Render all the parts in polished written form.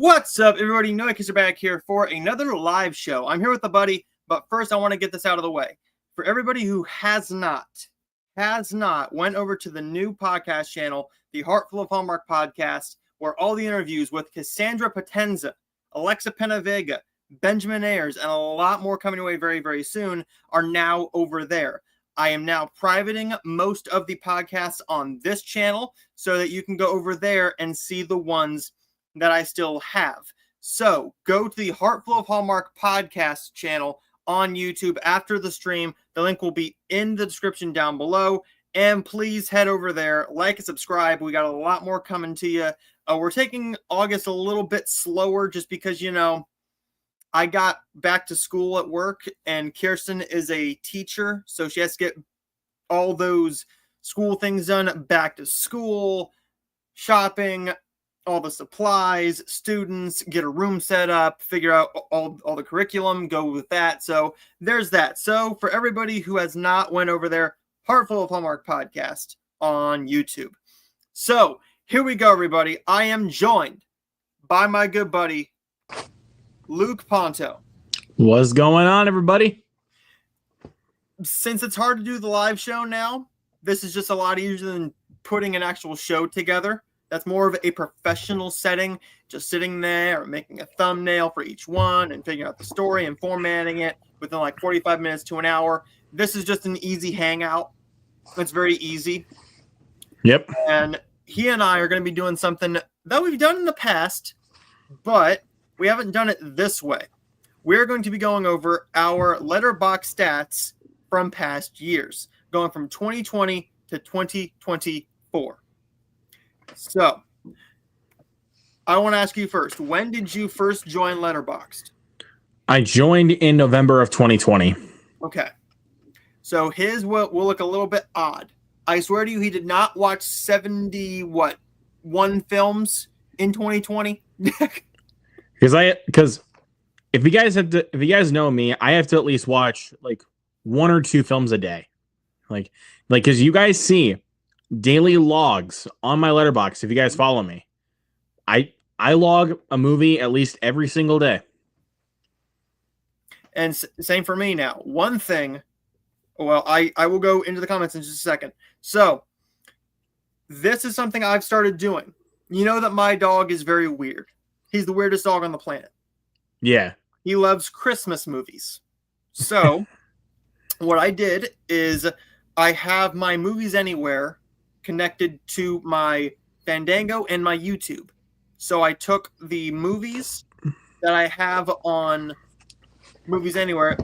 What's up, everybody? Noah Kisser back here for another live show. I'm here with a buddy, but first I want to get this out of the way. For everybody who has not went over to the new podcast channel, the Heartful of Hallmark podcast, where all the interviews with Cassandra Potenza, Alexa Penavega, Benjamin Ayers, and a lot more coming away very, very soon are now over there. I am now privating most of the podcasts on this channel so that you can go over there and see the ones that I still have. So go to the Heartful of Hallmark podcast channel on YouTube after the stream. The link will be in the description down below. And please head over there, like and subscribe. We got a lot more coming to you. We're taking August a little bit slower just because, I got back to school at work and Kirsten is a teacher. So she has to get all those school things done, back to school, shopping, all the supplies, students, get a room set up, figure out all the curriculum, go with that. So there's that. So for everybody who has not went over there, Heartful of Hallmark podcast on YouTube. So here we go, everybody. I am joined by my good buddy, Luke Ponto. What's going on, everybody? Since it's hard to do the live show now, this is just a lot easier than putting an actual show together. That's more of a professional setting, just sitting there or making a thumbnail for each one and figuring out the story and formatting it within like 45 minutes to an hour. This is just an easy hangout. It's very easy. Yep. And he and I are going to be doing something that we've done in the past, but we haven't done it this way. We're going to be going over our Letterboxd stats from past years, going from 2020 to 2024. So, I want to ask you first, when did you first join Letterboxd? I joined in November of 2020. Okay. So his will look a little bit odd. I swear to you, he did not watch 1 films in 2020. Because if you guys know me, I have to at least watch like 1 or 2 films a day. Like because you guys see daily logs on my Letterboxd. If you guys follow me, I log a movie at least every single day. And same for me now. One thing, well, I will go into the comments in just a second. So this is something I've started doing. You know that my dog is very weird. He's the weirdest dog on the planet. Yeah. He loves Christmas movies. So what I did is I have my Movies Anywhere connected to my Fandango and my YouTube. So I took the movies that I have on Movies Anywhere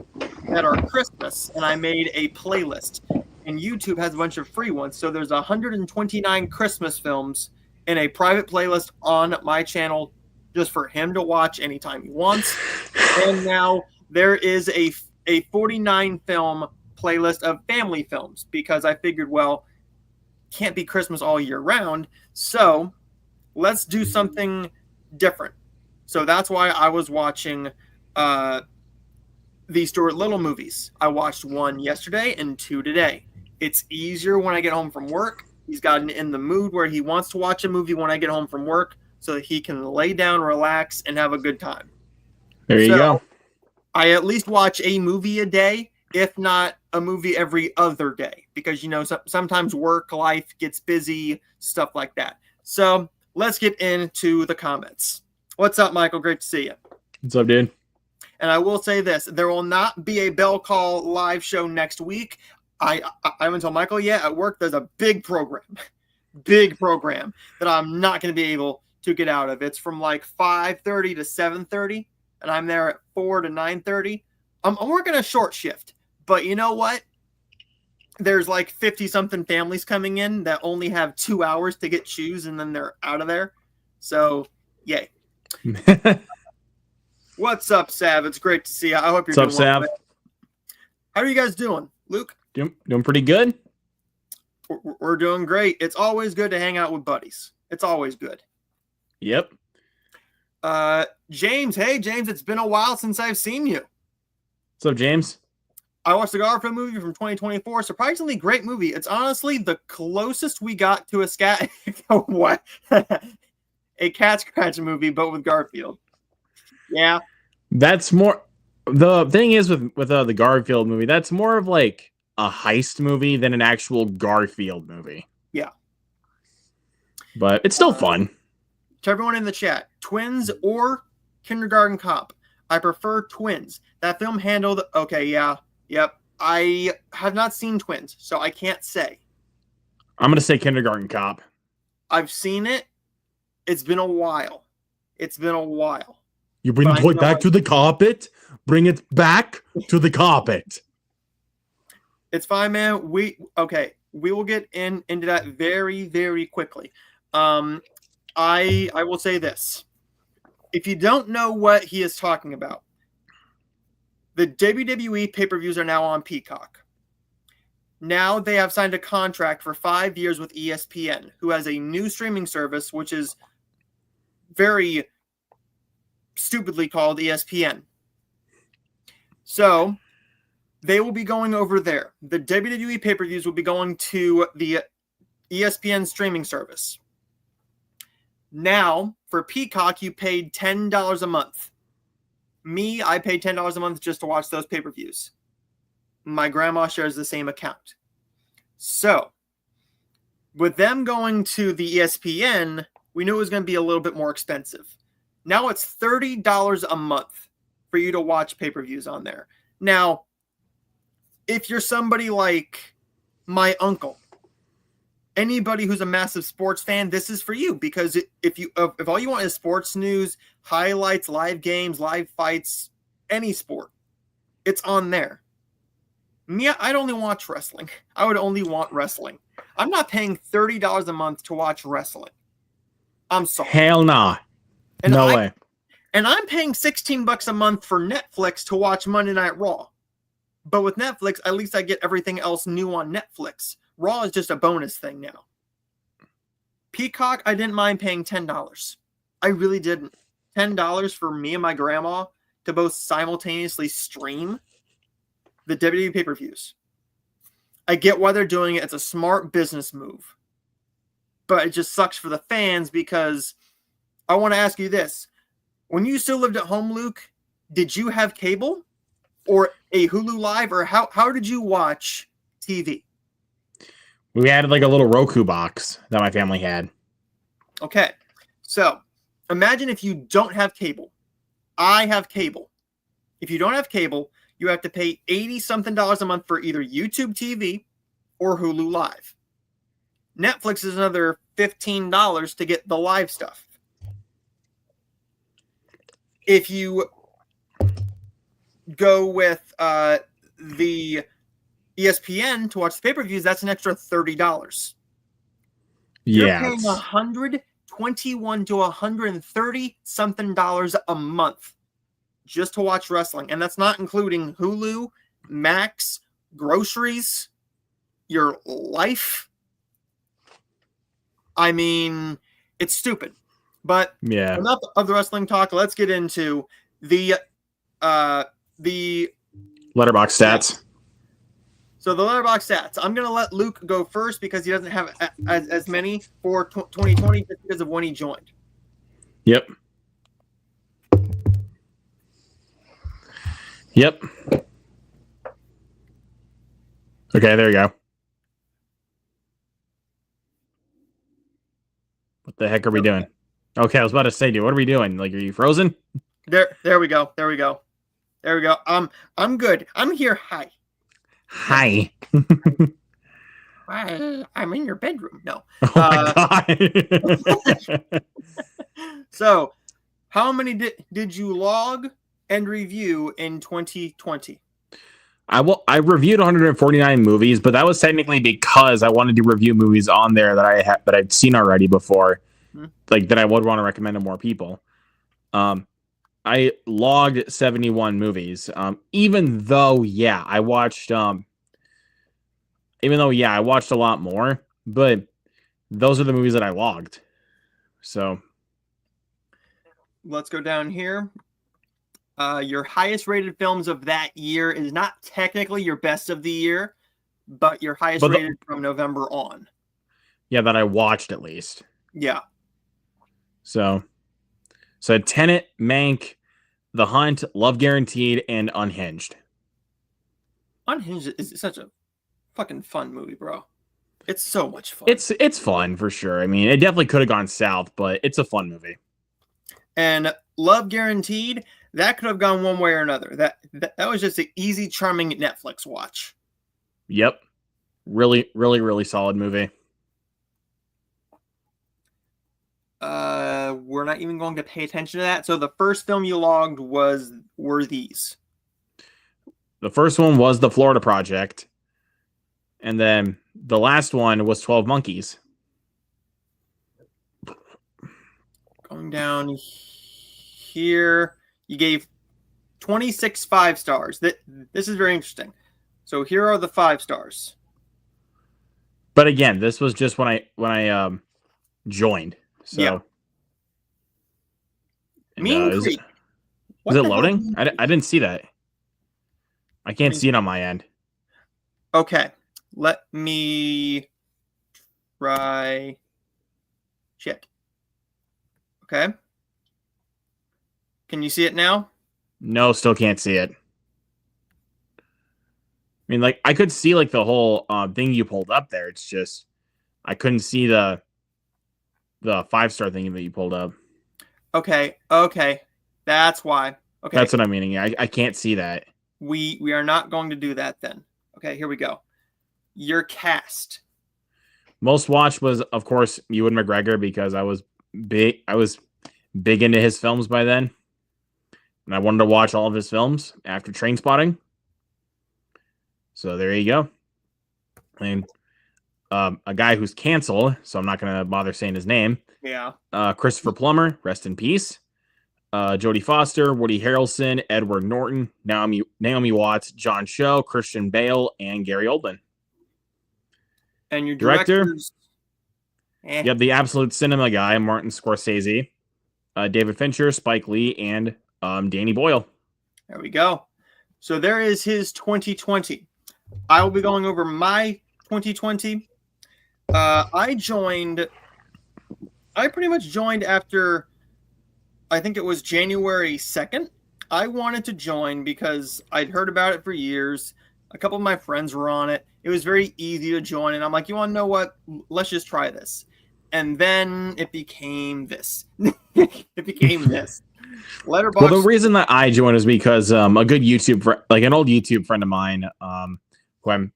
that are Christmas and I made a playlist. And YouTube has a bunch of free ones. So there's 129 Christmas films in a private playlist on my channel just for him to watch anytime he wants. And now there is a 49 film playlist of family films because I figured, well, can't be Christmas all year round, so let's do something different. So that's why I was watching the Stuart Little movies. I watched 1 yesterday and 2 today. It's easier when I get home from work. He's gotten in the mood where he wants to watch a movie when I get home from work so that he can lay down, relax, and have a good time. There you go. I at least watch a movie a day, if not a movie every other day, because sometimes work life gets busy, stuff like that. So let's get into the comments. What's up, Michael? Great to see you. What's up, dude? And I will say this: there will not be a Bell Call live show next week. I haven't told Michael yet. At work, there's a big program that I'm not going to be able to get out of. It's from like 5:30 to 7:30, and I'm there at 4 to 9:30. I'm working a short shift. But you know what? There's like 50-something families coming in that only have 2 hours to get shoes, and then they're out of there. So, yay. What's up, Sav? It's great to see you. I hope you're doing well. What's up, Sav? How are you guys doing? Luke? Doing pretty good. We're doing great. It's always good to hang out with buddies. It's always good. Yep. James. Hey, James. It's been a while since I've seen you. What's up, James? I watched the Garfield movie from 2024. Surprisingly great movie. It's honestly the closest we got to a scat. What? a cat scratch movie, but with Garfield. Yeah. That's more. The thing is with the Garfield movie, that's more of like a heist movie than an actual Garfield movie. Yeah. But it's still fun. To everyone in the chat, Twins or Kindergarten Cop? I prefer Twins. That film handled. Okay, yeah, yep. I have not seen Twins, so I can't say. I'm gonna say Kindergarten Cop. I've seen it. It's been a while. You bring the toy back to the carpet. Bring it back to the carpet. It's fine, man. We will get into that very, very quickly. I will say this. If you don't know what he is talking about, the WWE pay-per-views are now on Peacock. Now they have signed a contract for 5 years with ESPN, who has a new streaming service, which is very stupidly called ESPN. So they will be going over there. The WWE pay-per-views will be going to the ESPN streaming service. Now, for Peacock, you paid $10 a month. Me, I paid $10 a month just to watch those pay-per-views. My grandma shares the same account. So, with them going to the ESPN, we knew it was going to be a little bit more expensive. Now it's $30 a month for you to watch pay-per-views on there. Now, if you're somebody like my uncle, anybody who's a massive sports fan, this is for you, because if all you want is sports news, highlights, live games, live fights, any sport, it's on there. Me, I'd only watch wrestling. I would only want wrestling. I'm not paying $30 a month to watch wrestling. I'm sorry. Hell nah. No way. And I'm paying $16 a month for Netflix to watch Monday Night Raw. But with Netflix, at least I get everything else new on Netflix. Raw is just a bonus thing now. Peacock, I didn't mind paying $10. I really didn't. $10 for me and my grandma to both simultaneously stream the WWE pay-per-views. I get why they're doing it. It's a smart business move. But it just sucks for the fans, because I want to ask you this. When you still lived at home, Luke, did you have cable or a Hulu Live, or how did you watch TV? We had like a little Roku box that my family had. Okay. So imagine if you don't have cable. I have cable. If you don't have cable, you have to pay $80-something a month for either YouTube TV or Hulu Live. Netflix is another $15 to get the live stuff. If you go with the ESPN to watch the pay-per-views, that's an extra $30. Yeah. You're paying $121 to $130-something a month just to watch wrestling. And that's not including Hulu, Max, groceries, your life. I mean, it's stupid. But yeah, enough of the wrestling talk. Let's get into the Letterboxd stats. So the Letterboxd stats. I'm gonna let Luke go first because he doesn't have as many for 2020 just because of when he joined. Yep. Okay, there you go. What the heck are we doing? Okay, I was about to say, dude, what are we doing? Like, are you frozen? There we go. I'm good. I'm here. Hi. Hi. Hi. I'm in your bedroom. No. Oh my god. So, how many did you log and review in 2020? I reviewed 149 movies, but that was technically because I wanted to review movies on there that I'd seen already before. Like that I would want to recommend to more people. I logged 71 movies. Even though I watched a lot more, but those are the movies that I logged. So let's go down here. Your highest rated films of that year is not technically your best of the year, but your highest rated from November on. Yeah, that I watched at least. Yeah. So Tenet, Mank, The Hunt, Love Guaranteed, and Unhinged. Unhinged is such a fucking fun movie, bro. It's so much fun. It's fun for sure. I mean, it definitely could have gone south, but it's a fun movie. And Love Guaranteed, that could have gone one way or another. That was just an easy, charming Netflix watch. Yep. Really, really, really solid movie. We're not even going to pay attention to that. So the first film you logged were these. The first one was The Florida Project. And then the last one was 12 Monkeys. Going down here, you gave 26 5 stars. This is very interesting. So here are the 5 stars. But again, this was just when I joined. So yeah. Mean Creek. Is it loading? I didn't see that. I can't see it on my end. Okay. Let me try check. Okay. Can you see it now? No, still can't see it. I mean, like, I could see like the whole thing you pulled up there. It's just I couldn't see the 5-star thing that you pulled up. Okay. That's why. Okay. That's what I'm meaning. I can't see that. We are not going to do that then. Okay, here we go. Your cast. Most watched was, of course, Ewan McGregor, because I was big into his films by then. And I wanted to watch all of his films after Trainspotting. So there you go. And a guy who's canceled, so I'm not going to bother saying his name. Yeah. Christopher Plummer, rest in peace. Jodie Foster, Woody Harrelson, Edward Norton, Naomi Watts, John Cho, Christian Bale, and Gary Oldman. And your directors? You have the absolute cinema guy, Martin Scorsese, David Fincher, Spike Lee, and Danny Boyle. There we go. So there is his 2020. I will be going over my 2020. I pretty much joined after, I think it was January 2nd. I wanted to join because I'd heard about it for years. A couple of my friends were on it. It was very easy to join. And I'm like, you want to know what? Let's just try this. And then it became this. It became this. Letterboxd. Well, the reason that I joined is because a good an old YouTube friend of mine, who I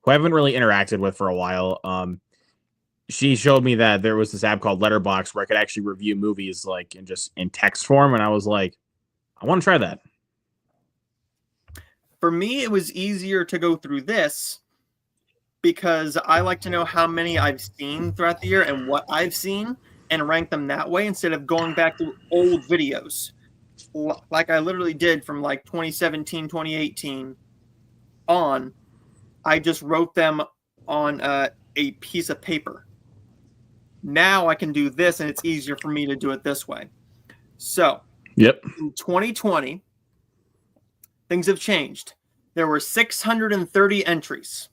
haven't really interacted with for a while, she showed me that there was this app called Letterboxd where I could actually review movies like in text form, and I was like, I want to try that. For me, it was easier to go through this because I like to know how many I've seen throughout the year and what I've seen and rank them that way instead of going back to old videos like I literally did from like 2017, 2018 on. I just wrote them on a piece of paper. Now I can do this, and it's easier for me to do it this way. So, yep. In 2020, things have changed. There were 630 entries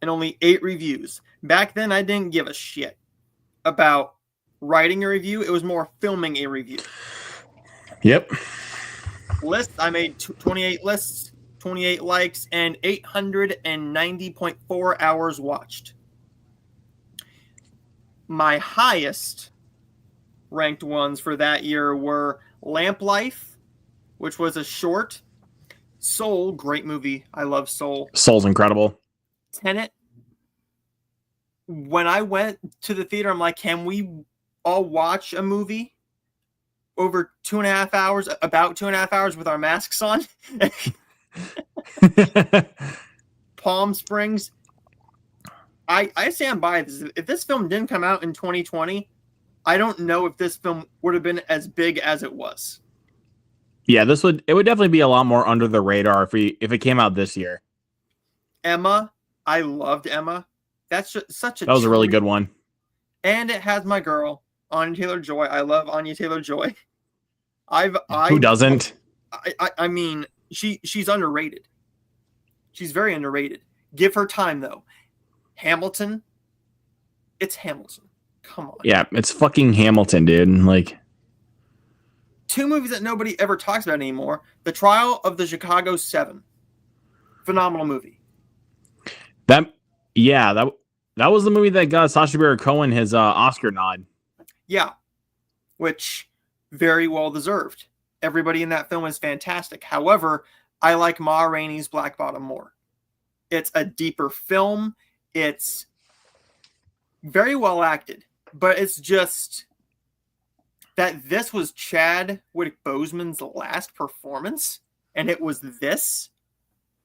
and only 8 reviews. Back then, I didn't give a shit about writing a review. It was more filming a review. Yep. Lists, I made 28 lists, 28 likes, and 890.4 hours watched. My highest ranked ones for that year were Lamp Life, which was a short. Soul, great movie. I love Soul. Soul's incredible. Tenet. When I went to the theater, I'm like, can we all watch a movie over 2.5 hours, about 2.5 hours with our masks on? Palm Springs. I stand by this. If this film didn't come out in 2020, I don't know if this film would have been as big as it was. Yeah, it would definitely be a lot more under the radar if it came out this year. Emma, I loved Emma. That's just such a that was a really good one. And it has my girl, Anya Taylor-Joy. I love Anya Taylor-Joy. Who doesn't? I mean, she's underrated. She's very underrated. Give her time though. Hamilton. It's Hamilton. Come on. Yeah, it's fucking Hamilton, dude. Like, two movies that nobody ever talks about anymore. The Trial of the Chicago 7. Phenomenal movie. that was the movie that got Sacha Baron Cohen his Oscar nod. Yeah, which very well deserved. Everybody in that film is fantastic. However, I like Ma Rainey's Black Bottom more. It's a deeper film. It's very well acted, but it's just that this was Chadwick Boseman's last performance, and it was this.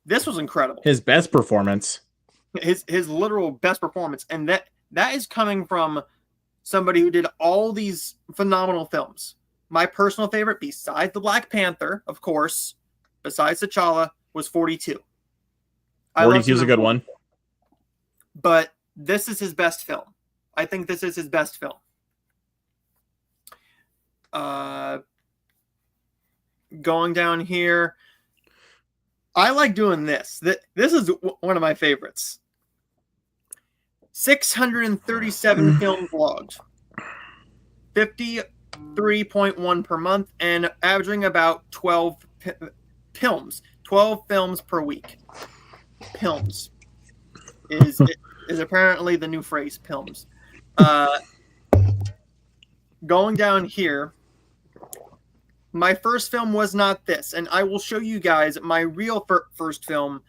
This was incredible. His best performance. His literal best performance, and that is coming from somebody who did all these phenomenal films. My personal favorite, besides the Black Panther, of course, besides T'Challa, was 42. 42 is a good one. But this is his best film. I think this is his best film. Going down here, I like doing this. This is one of my favorites. 637 films logged. 53.1 per month and averaging about 12 films. 12 films per week. Films is apparently the new phrase, films. Going down here, my first film was not this, and I will show you guys my real first film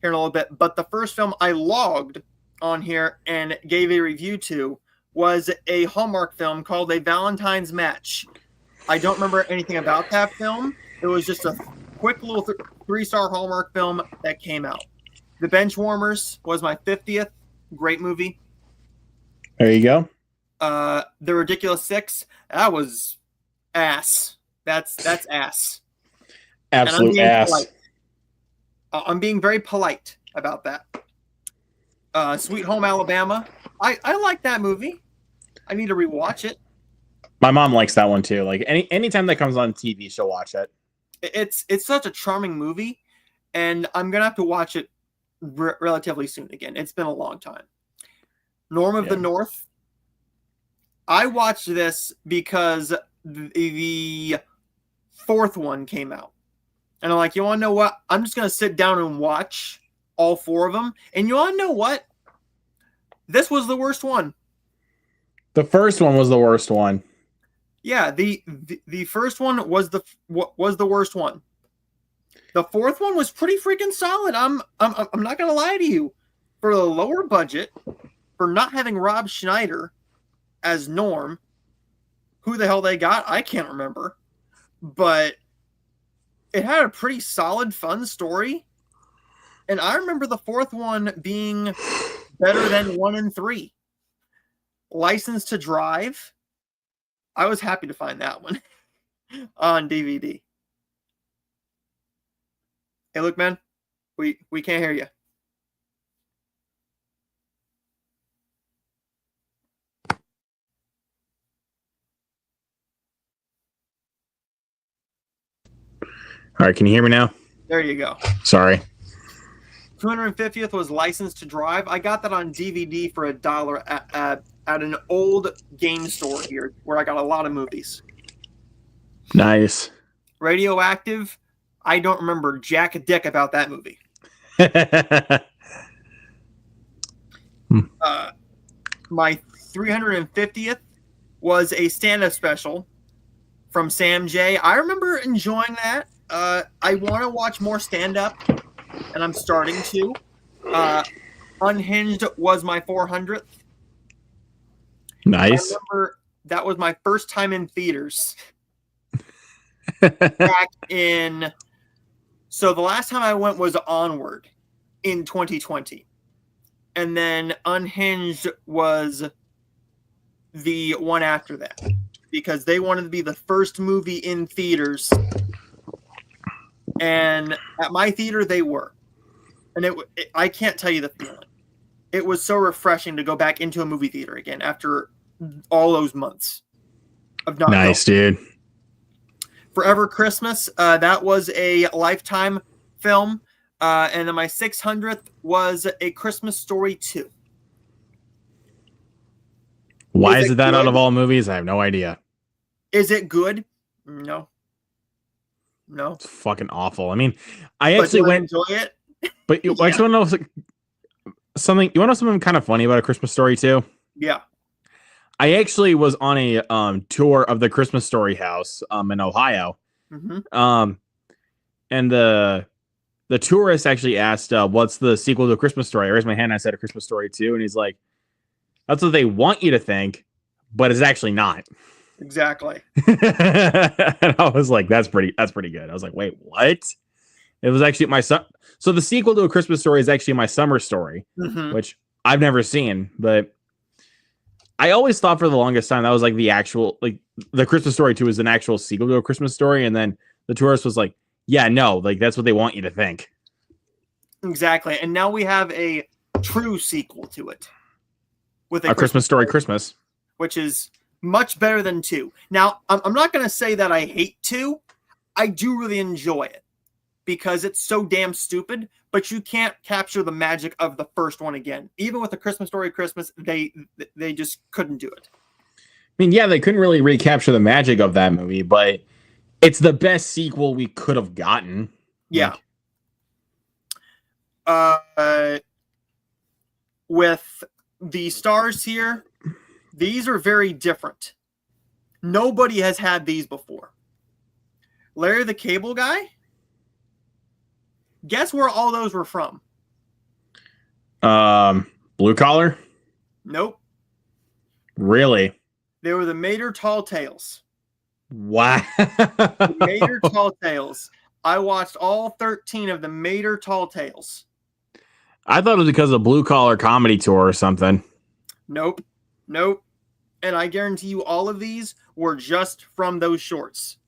here in a little bit, but the first film I logged on here and gave a review to was a Hallmark film called A Valentine's Match. I don't remember anything about that film. It was just a quick little 3-star Hallmark film that came out. The Benchwarmers was my 50th. Great movie. There you go. The Ridiculous Six, that was ass. That's ass. Absolute ass. Polite. I'm being very polite about that. Sweet Home Alabama. I like that movie. I need to rewatch it. My mom likes that one too. Like anytime that comes on TV, she'll watch it. It's such a charming movie, and I'm gonna have to watch it relatively soon again. It's been a long time. Norm of the North. I watched this because the fourth one came out, and I'm like, you want to know what? I'm just gonna sit down and watch all 4 of them. And you want to know what? This was the worst one. The first one was the worst one. Yeah, the first one was the worst one. The fourth one was pretty freaking solid. I'm not gonna lie to you. For the lower budget, for not having Rob Schneider as Norm, who the hell they got, I can't remember. But it had a pretty solid, fun story. And I remember the fourth one being better than 1 and 3. License to Drive. I was happy to find that one on DVD. Hey, look, man, we can't hear you. All right, can you hear me now? There you go. Sorry. 250th was License to Drive. I got that on DVD for $1 at an old game store here where I got a lot of movies. Nice. Radioactive. I don't remember jack a dick about that movie. My 350th was a stand-up special from Sam J. I remember enjoying that. I want to watch more stand-up, and I'm starting to. Unhinged was my 400th. Nice. I remember that was my first time in theaters. Back in... So the last time I went was Onward in 2020. And then Unhinged was the one after that. Because they wanted to be the first movie in theaters. And at my theater, they were. And I can't tell you the feeling. It was so refreshing to go back into a movie theater again after all those months of not Nice, dude. Forever Christmas, that was a Lifetime film. And then my 600th was A Christmas Story 2. Why is it that out of all movies? I have no idea. Is it good? No. It's fucking awful. I mean, I actually went enjoy it. But you actually want to know something? You want to know something kind of funny about A Christmas Story too? Yeah. I actually was on a tour of the Christmas Story house in Ohio. Mm-hmm. And the tourist actually asked, "What's the sequel to A Christmas Story?" I raised my hand. And I said, "A Christmas Story 2," and he's like, "That's what they want you to think, but it's actually not." Exactly. And I was like, "That's pretty good." I was like, "Wait, what?" It was actually my son. So the sequel to A Christmas Story is actually My Summer Story, which I've never seen, but I always thought for the longest time that was like the actual, like the Christmas Story 2 is an actual sequel to A Christmas Story. And then the tourist was like, yeah, no, like that's what they want you to think. Exactly. And now we have a true sequel to it with A Christmas Story Christmas, which is much better than 2. Now, I'm not going to say that I hate 2. I do really enjoy it because it's so damn stupid, but you can't capture the magic of the first one again. Even with A Christmas Story Christmas, they just couldn't do it. I mean, yeah, they couldn't really recapture the magic of that movie, but it's the best sequel we could have gotten. Yeah. With the stars here, these are very different. Nobody has had these before. Larry the Cable Guy? Guess where all those were from? Blue Collar? Nope. Really? They were the Mater Tall Tales. Wow. Mater Tall Tales. I watched all 13 of the Mater Tall Tales. I thought it was because of Blue Collar Comedy Tour or something. Nope. And I guarantee you all of these were just from those shorts.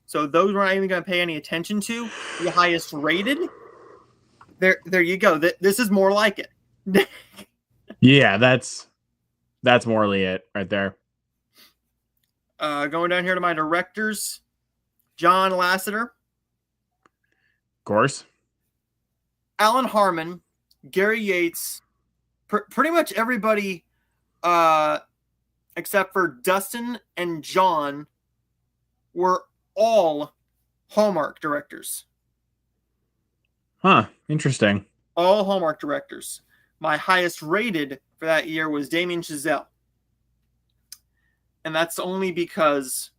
So those we're not even going to pay any attention to. The highest rated. There you go. This is more like it. Yeah, that's morally it right there. Going down here to my directors. John Lasseter. Of course. Alan Harmon. Gary Yates. Pretty much everybody except for Dustin and John were all Hallmark directors. Huh, interesting. All Hallmark directors. My highest rated for that year was Damien Chazelle. And that's only because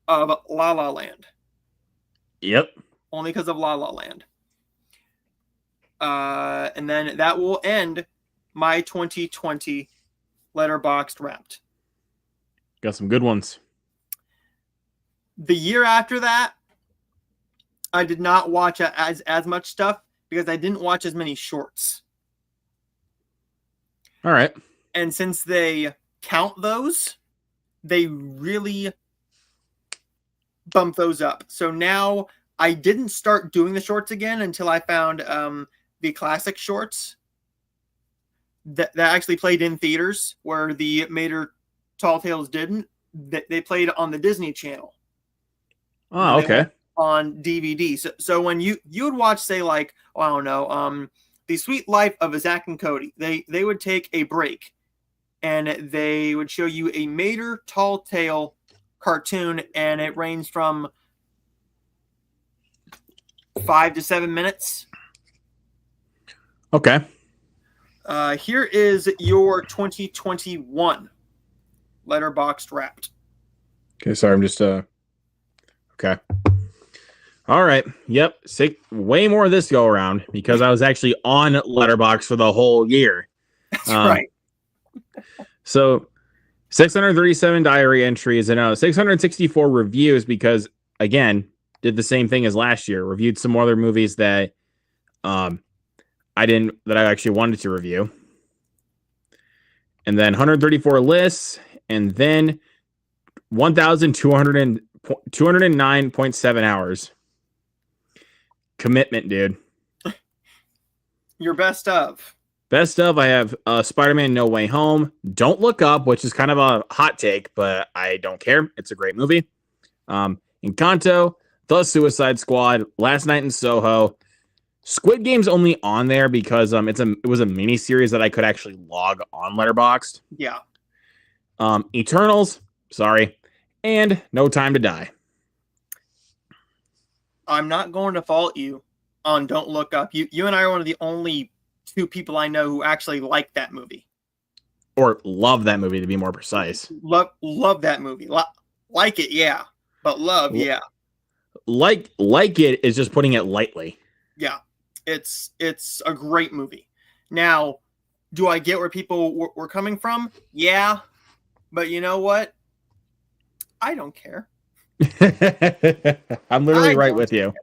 of La La Land. Yep. Only because of La La Land. And then that will end my 2020 Letterboxd Wrapped. Got some good ones. The year after that, I did not watch as much stuff because I didn't watch as many shorts. All right. And since they count those, they really bump those up. So now I didn't start doing the shorts again until I found the classic shorts that actually played in theaters where the Mater Tall Tales didn't. They played on the Disney Channel. Oh, okay. On DVD. So when you would watch, say, like, oh, I don't know, The Sweet Life of Zach and Cody, they would take a break and they would show you a Mater Tall Tale cartoon, and it ranged from 5 to 7 minutes. Okay. Here is your 2021 Letterboxd Wrapped. Okay, sorry, I'm just okay. All right. Yep. Way more of this go around because I was actually on Letterboxd for the whole year. That's right. So 637 diary entries and 664 reviews because, again, did the same thing as last year. Reviewed some other movies that I actually wanted to review. And then 134 lists and then 209.7 hours. Commitment, dude. Your best of. Best of, I have Spider-Man No Way Home, Don't Look Up, which is kind of a hot take, but I don't care. It's a great movie. Encanto, The Suicide Squad, Last Night in Soho, Squid Game's only on there because it was a mini series that I could actually log on Letterboxd. Yeah. Eternals, sorry, and No Time to Die. I'm not going to fault you on Don't Look Up. You and I are one of the only two people I know who actually like that movie. Or love that movie, to be more precise. Love that movie. Like it, yeah. But love, yeah. Like it is just putting it lightly. Yeah. It's a great movie. Now, do I get where people were coming from? Yeah. But you know what? I don't care. I'm literally right with you.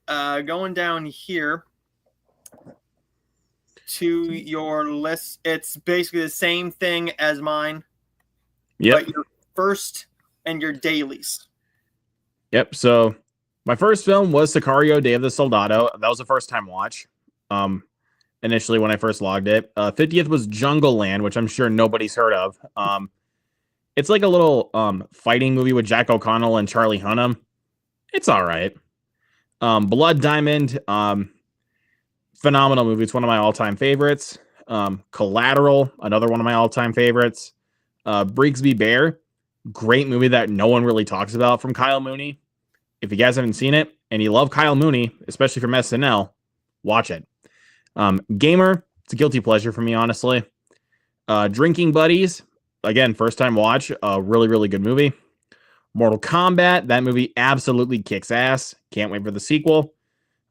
Going down here to your list, it's basically the same thing as mine. Yep. But your first and your dailies. Yep. So my first film was Sicario: Day of the Soldado. That was a first time watch. Initially when I first logged it. 50th was Jungle Land, which I'm sure nobody's heard of. It's like a little fighting movie with Jack O'Connell and Charlie Hunnam. It's all right. Blood Diamond, phenomenal movie. It's one of my all-time favorites. Collateral, another one of my all-time favorites. Brigsby Bear, great movie that no one really talks about from Kyle Mooney. If you guys haven't seen it and you love Kyle Mooney, especially from SNL, watch it. Gamer, it's a guilty pleasure for me, honestly. Drinking Buddies, again, first time watch, really, really good movie. Mortal Kombat, that movie absolutely kicks ass. Can't wait for the sequel.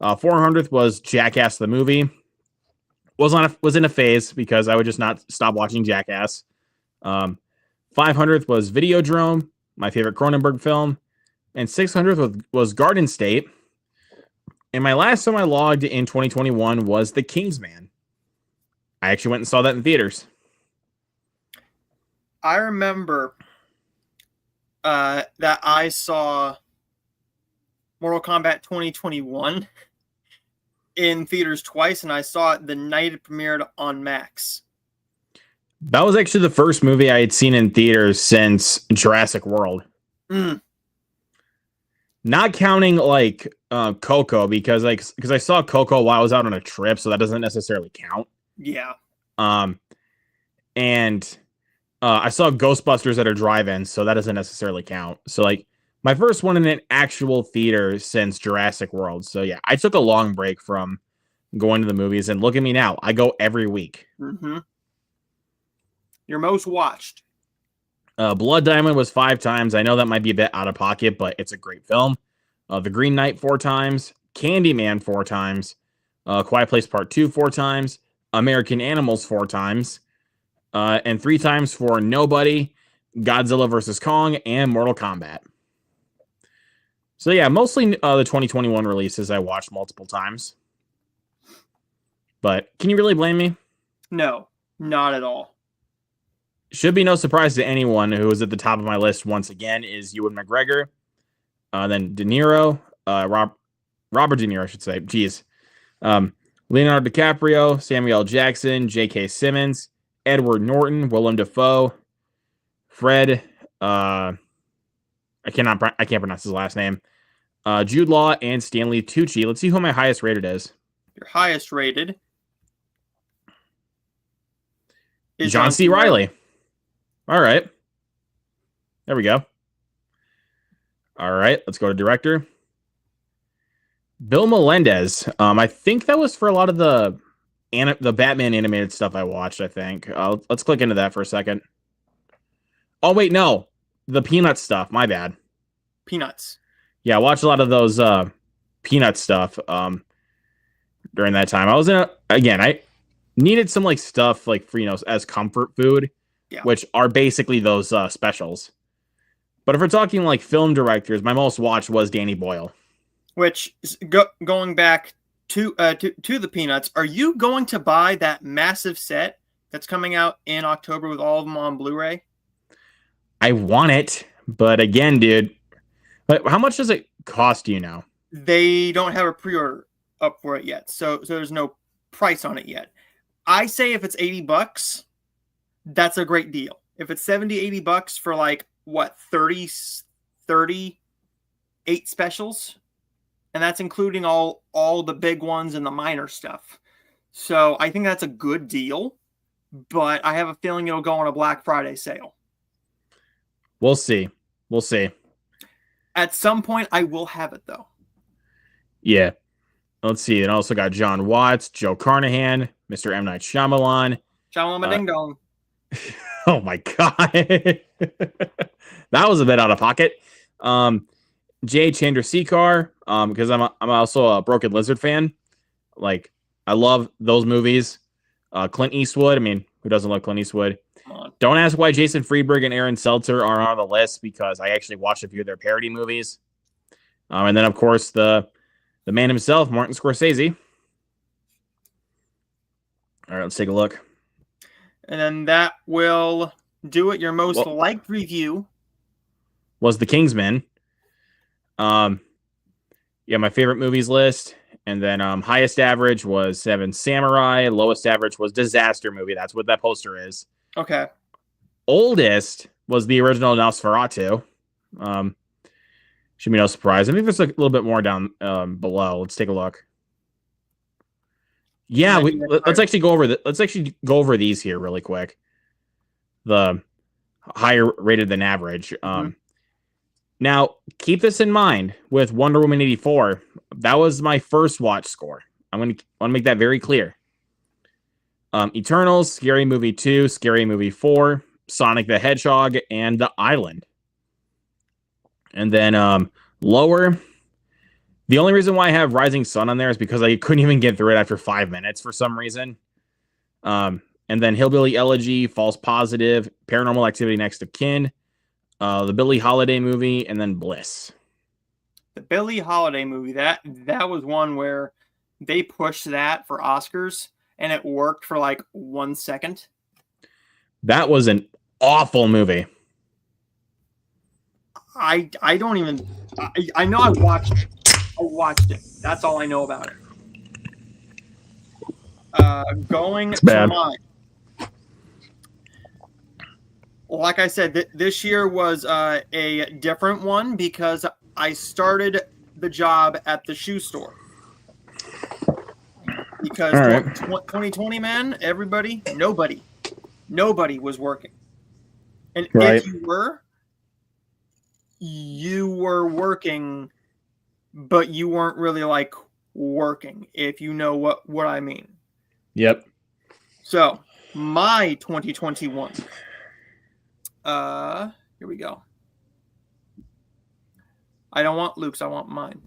400th was Jackass the movie. Was in a phase because I would just not stop watching Jackass. 500th was Videodrome, my favorite Cronenberg film. And 600th was Garden State. And my last time I logged in 2021 was The Kingsman. I actually went and saw that in theaters. I remember that I saw Mortal Kombat 2021 in theaters twice, and I saw it the night it premiered on Max. That was actually the first movie I had seen in theaters since Jurassic World. Not counting like Coco because I saw Coco while I was out on a trip, so that doesn't necessarily count. Yeah. And I saw Ghostbusters at a drive-in, so that doesn't necessarily count. So like my first one in an actual theater since Jurassic World. So yeah, I took a long break from going to the movies, and look at me now. I go every week. Mm-hmm. Your most watched. Blood Diamond was 5 times. I know that might be a bit out of pocket, but it's a great film. The Green Knight 4 times. Candyman 4 times. Quiet Place Part 2 4 times. American Animals 4 times. And 3 times for Nobody, Godzilla vs. Kong, and Mortal Kombat. So yeah, mostly the 2021 releases I watched multiple times. But can you really blame me? No, not at all. Should be no surprise to anyone who is at the top of my list once again is Ewan McGregor. Then De Niro, Robert De Niro, I should say. Jeez. Leonardo DiCaprio, Samuel L. Jackson, J.K. Simmons, Edward Norton, Willem Dafoe, Fred, I can't pronounce his last name, Jude Law, and Stanley Tucci. Let's see who my highest rated is. Your highest rated is John C. Reilly. All right. There we go. All right, let's go to director. Bill Melendez. I think that was for a lot of the Batman animated stuff I watched, I think. Let's click into that for a second. Oh, wait, no. The Peanuts stuff. My bad. Peanuts. Yeah, I watched a lot of those Peanuts stuff during that time. I needed some like stuff like for, as comfort food, which are basically those specials. But if we're talking like film directors, my most watched was Danny Boyle. Which, going back to the Peanuts, are you going to buy that massive set that's coming out in October with all of them on Blu-ray? I want it, but again, dude, but how much does it cost, you know? They don't have a pre-order up for it yet, so there's no price on it yet. I say if it's $80, that's a great deal. If it's $70-$80 for like what 38 specials, and that's including all the big ones and the minor stuff. So I think that's a good deal, but I have a feeling it'll go on a Black Friday sale. We'll see. We'll see. At some point, I will have it, though. Yeah. Let's see. And also got John Watts, Joe Carnahan, Mr. M. Night Shyamalan. Shyamalan Ding Dong. Oh my god. That was a bit out of pocket. Jay Chandrasekhar, because I'm also a Broken Lizard fan. Like, I love those movies. Clint Eastwood. I mean, who doesn't love Clint Eastwood? Don't ask why Jason Friedberg and Aaron Seltzer are on the list, because I actually watched a few of their parody movies. And then, of course, the man himself, Martin Scorsese. All right, let's take a look. And then that will do it. Your most liked review was The Kingsman. Yeah, my favorite movies list. And then highest average was Seven Samurai. Lowest average was Disaster Movie. That's what that poster is. Okay. Oldest was the original Nosferatu. Should be no surprise. I think there's a little bit more down below. Let's take a look. Yeah, let's actually go over let's actually go over these here really quick. The higher rated than average. Now, keep this in mind with Wonder Woman 84. That was my first watch score. I want to make that very clear. Eternals, Scary Movie 2, Scary Movie 4, Sonic the Hedgehog, and The Island. And then lower, the only reason why I have Rising Sun on there is because I couldn't even get through it after 5 minutes for some reason. And then Hillbilly Elegy, False Positive, Paranormal Activity Next of Kin, the Billie Holiday Movie, and then Bliss. The Billie Holiday Movie, that was one where they pushed that for Oscars, and it worked for like 1 second. That was an awful movie. I don't even... I know I watched it. I watched it. That's all I know about it. Going to mine. Like I said, this year was a different one because I started the job at the shoe store. Because 2020, man, nobody was working. And if you were working, but you weren't really like working, if you know what I mean. Yep. So my 2021. Here we go. I don't want Luke's, I want mine.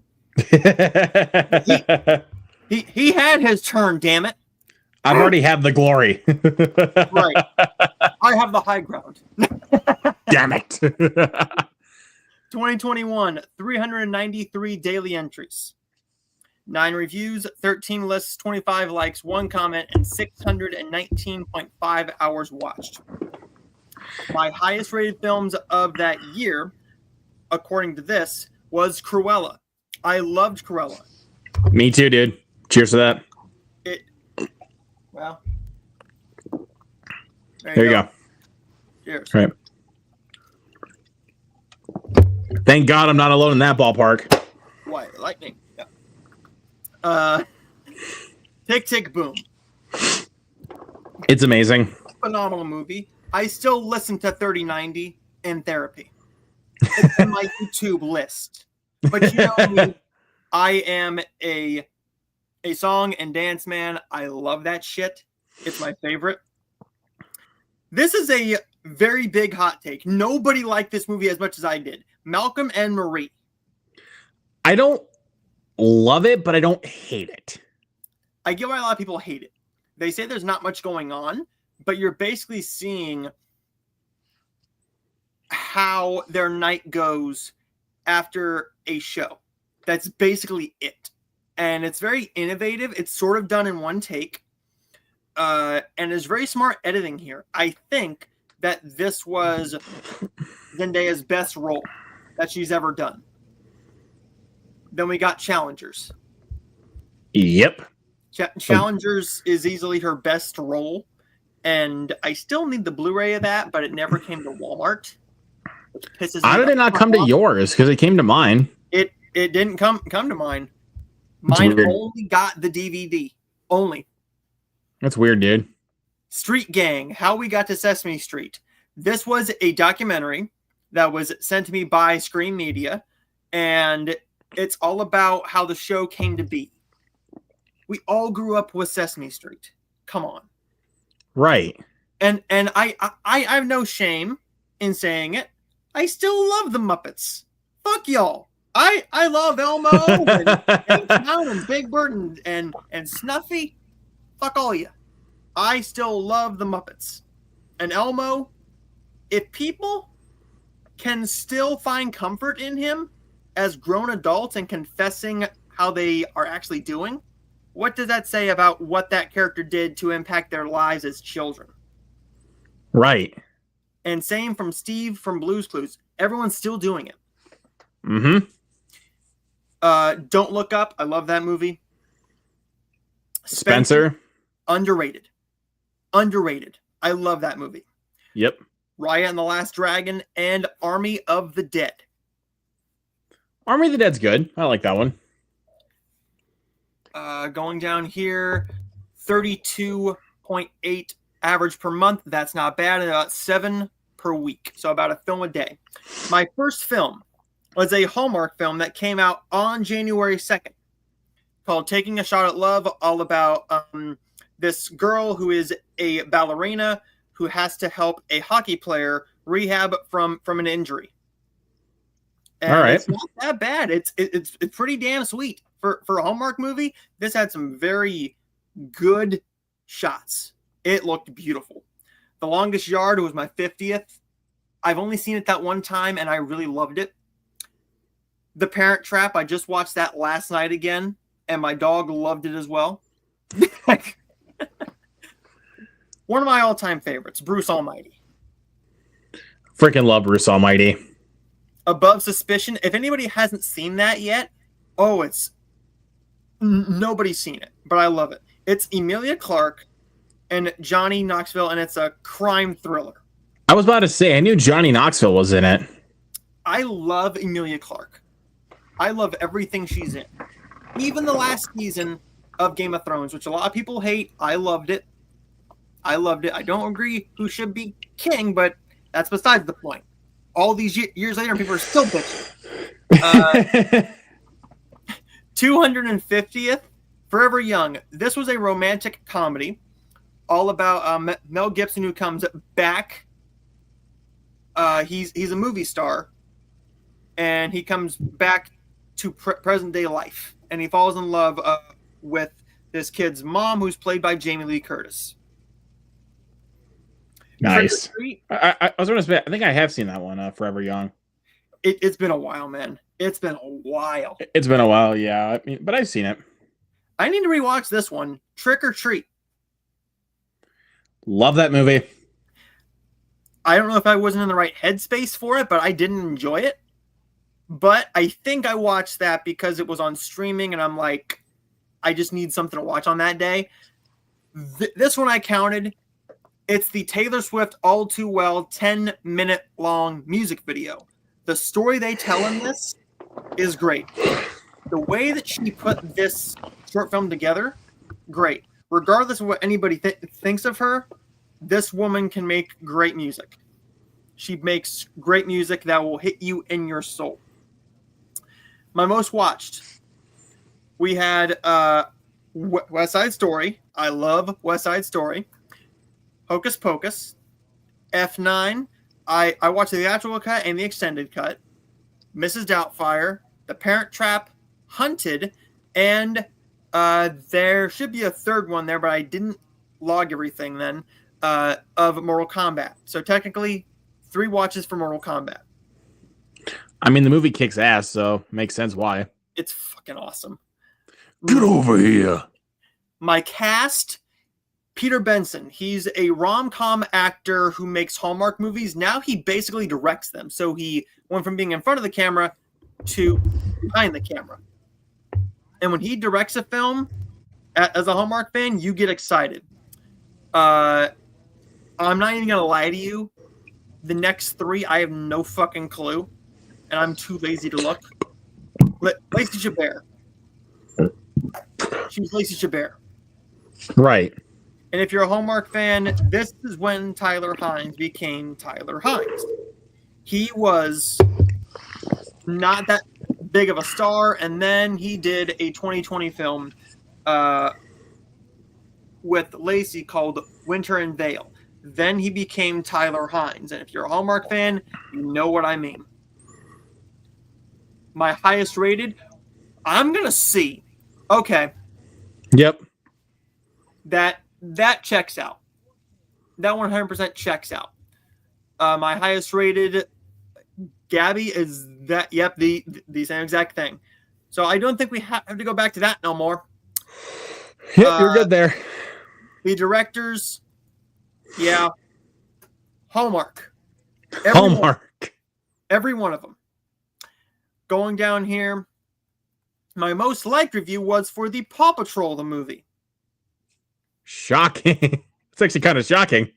He had his turn, damn it. I've already had the glory. Right. I have the high ground. Damn it. 2021, 393 daily entries. 9 reviews, 13 lists, 25 likes, 1 comment, and 619.5 hours watched. My highest rated films of that year, according to this, was Cruella. I loved Cruella. Me too, dude. Cheers to that. Well, there you go. Cheers. All right. Thank God I'm not alone in that ballpark. What? Lightning. Yeah. Tick, Tick, Boom. It's amazing. Phenomenal movie. I still listen to 3090 in therapy. It's in my YouTube list. But you know me, I am a song and dance man. I love that shit. It's my favorite. This is a very big hot take. Nobody liked this movie as much as I did. Malcolm and Marie. I don't love it, but I don't hate it. I get why a lot of people hate it. They say there's not much going on, but you're basically seeing how their night goes after a show. That's basically it. And it's very innovative. It's sort of done in one take. And there's very smart editing here. I think that this was Zendaya's best role that she's ever done. Then we got Challengers. Yep. Challengers is easily her best role. And I still need the Blu-ray of that, but it never came to Walmart. Which pisses me How did it not come to yours? Because it came to mine. It didn't come to mine. Mine only got the DVD. Only. That's weird, dude. Street Gang, How We Got to Sesame Street. This was a documentary that was sent to me by Screen Media, and it's all about how the show came to be. We all grew up with Sesame Street. Come on. Right. And I have no shame in saying it. I still love the Muppets. Fuck y'all. I love Elmo and Clown and Big Bird and Snuffy. Fuck all you. I still love the Muppets. And Elmo, if people can still find comfort in him as grown adults and confessing how they are actually doing, what does that say about what that character did to impact their lives as children? Right. And same from Steve from Blue's Clues. Everyone's still doing it. Mm-hmm. Don't Look Up. I love that movie. Spencer. Underrated. Underrated. I love that movie. Yep. Raya and the Last Dragon and Army of the Dead. Army of the Dead's good. I like that one. Going down here, 32.8 average per month. That's not bad. And about 7 per week. So about a film a day. My first film was a Hallmark film that came out on January 2nd called Taking a Shot at Love, all about this girl who is a ballerina who has to help a hockey player rehab from an injury. And all right. It's not that bad. It's pretty damn sweet. For a Hallmark movie, this had some very good shots. It looked beautiful. The Longest Yard was my 50th. I've only seen it that one time, and I really loved it. The Parent Trap, I just watched that last night again, and my dog loved it as well. One of my all-time favorites, Bruce Almighty. Freaking love Bruce Almighty. Above Suspicion. If anybody hasn't seen that yet, nobody's seen it, but I love it. It's Emilia Clarke and Johnny Knoxville, and it's a crime thriller. I was about to say, I knew Johnny Knoxville was in it. I love Emilia Clarke. I love everything she's in. Even the last season of Game of Thrones, which a lot of people hate, I loved it. I don't agree who should be king, but that's besides the point. All these years later, people are still bitching. 250th, Forever Young. This was a romantic comedy all about Mel Gibson, who comes back. He's a movie star, and he comes back to present day life, and he falls in love with this kid's mom, who's played by Jamie Lee Curtis. Nice. I was going to say, I think I have seen that one, Forever Young. It's been a while, man. It's been a while. It's been a while, yeah. I mean, but I've seen it. I need to rewatch this one. Trick or Treat. Love that movie. I don't know if I wasn't in the right headspace for it, but I didn't enjoy it. But I think I watched that because it was on streaming, and I'm like, I just need something to watch on that day. This one I counted. It's the Taylor Swift All Too Well 10-minute long music video. The story they tell in this is great. The way that she put this short film together, great. Regardless of what anybody thinks of her, this woman can make great music. She makes great music that will hit you in your soul. My most watched, we had West Side Story. I love West Side Story. Hocus Pocus. F9. I watched the theatrical cut and the extended cut. Mrs. Doubtfire. The Parent Trap. Hunted. And there should be a third one there, but I didn't log everything then, of Mortal Kombat. So technically, 3 watches for Mortal Kombat. I mean, the movie kicks ass, so makes sense why. It's fucking awesome. Get over here. My cast, Peter Benson. He's a rom-com actor who makes Hallmark movies. Now he basically directs them. So he went from being in front of the camera to behind the camera. And when he directs a film, as a Hallmark fan, you get excited. I'm not even going to lie to you. The next 3, I have no fucking clue. And I'm too lazy to look. Lacey Chabert. She was Lacey Chabert. Right. And if you're a Hallmark fan, this is when Tyler Hynes became Tyler Hynes. He was not that big of a star, and then he did a 2020 film with Lacey called Winter in Vale. Then he became Tyler Hynes. And if you're a Hallmark fan, you know what I mean. My highest rated, I'm going to see. Okay. Yep. That checks out. That 100% checks out. My highest rated, Gabby, is that, yep, the same exact thing. So I don't think we have to go back to that no more. Yep, you're good there. The directors, yeah, Hallmark. Hallmark. Every one of them. Going down here, my most liked review was for the Paw Patrol, the movie. Shocking. It's actually kind of shocking.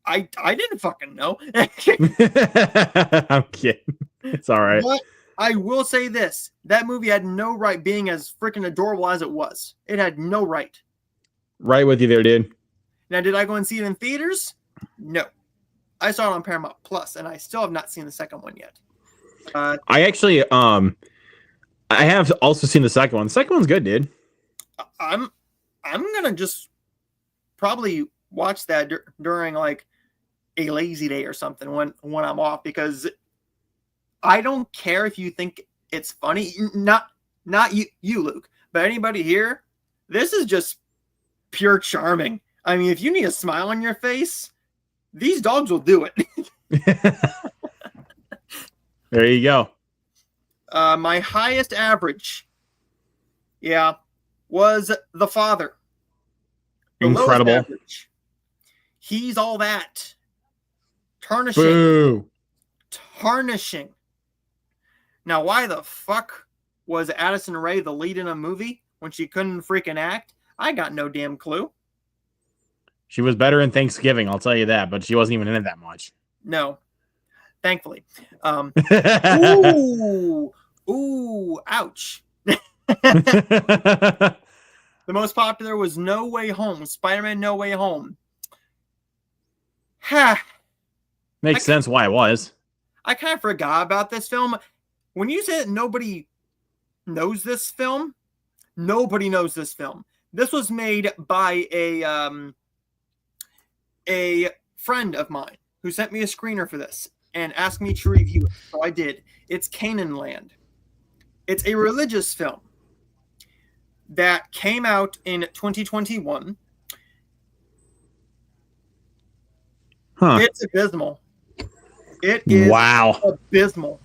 I didn't fucking know. I'm kidding. It's all right. But I will say this. That movie had no right being as freaking adorable as it was. It had no right. Right with you there, dude. Now, did I go and see it in theaters? No. I saw it on Paramount Plus, and I still have not seen the second one yet. I actually, I have also seen the second one. The second one's good, dude. I'm gonna just probably watch that during like a lazy day or something when I'm off, because I don't care if you think it's funny. Not you, Luke, but anybody here. This is just pure charming. I mean, if you need a smile on your face, these dogs will do it. There you go. My highest average, was The Father. The Incredible. average, he's all that. Tarnishing. Boo. Tarnishing. Now, why the fuck was Addison Rae the lead in a movie when she couldn't freaking act? I got no damn clue. She was better in Thanksgiving, I'll tell you that, but she wasn't even in it that much. No. Thankfully. Ooh, ouch. The most popular was No Way Home, Spider-Man No Way Home. Makes sense why it was. I kind of forgot about this film. When you say that nobody knows this film, nobody knows this film. This was made by a friend of mine who sent me a screener for this and asked me to review it. So I did. It's Canaan Land. It's a religious film that came out in 2021. Huh. It's abysmal. It is abysmal.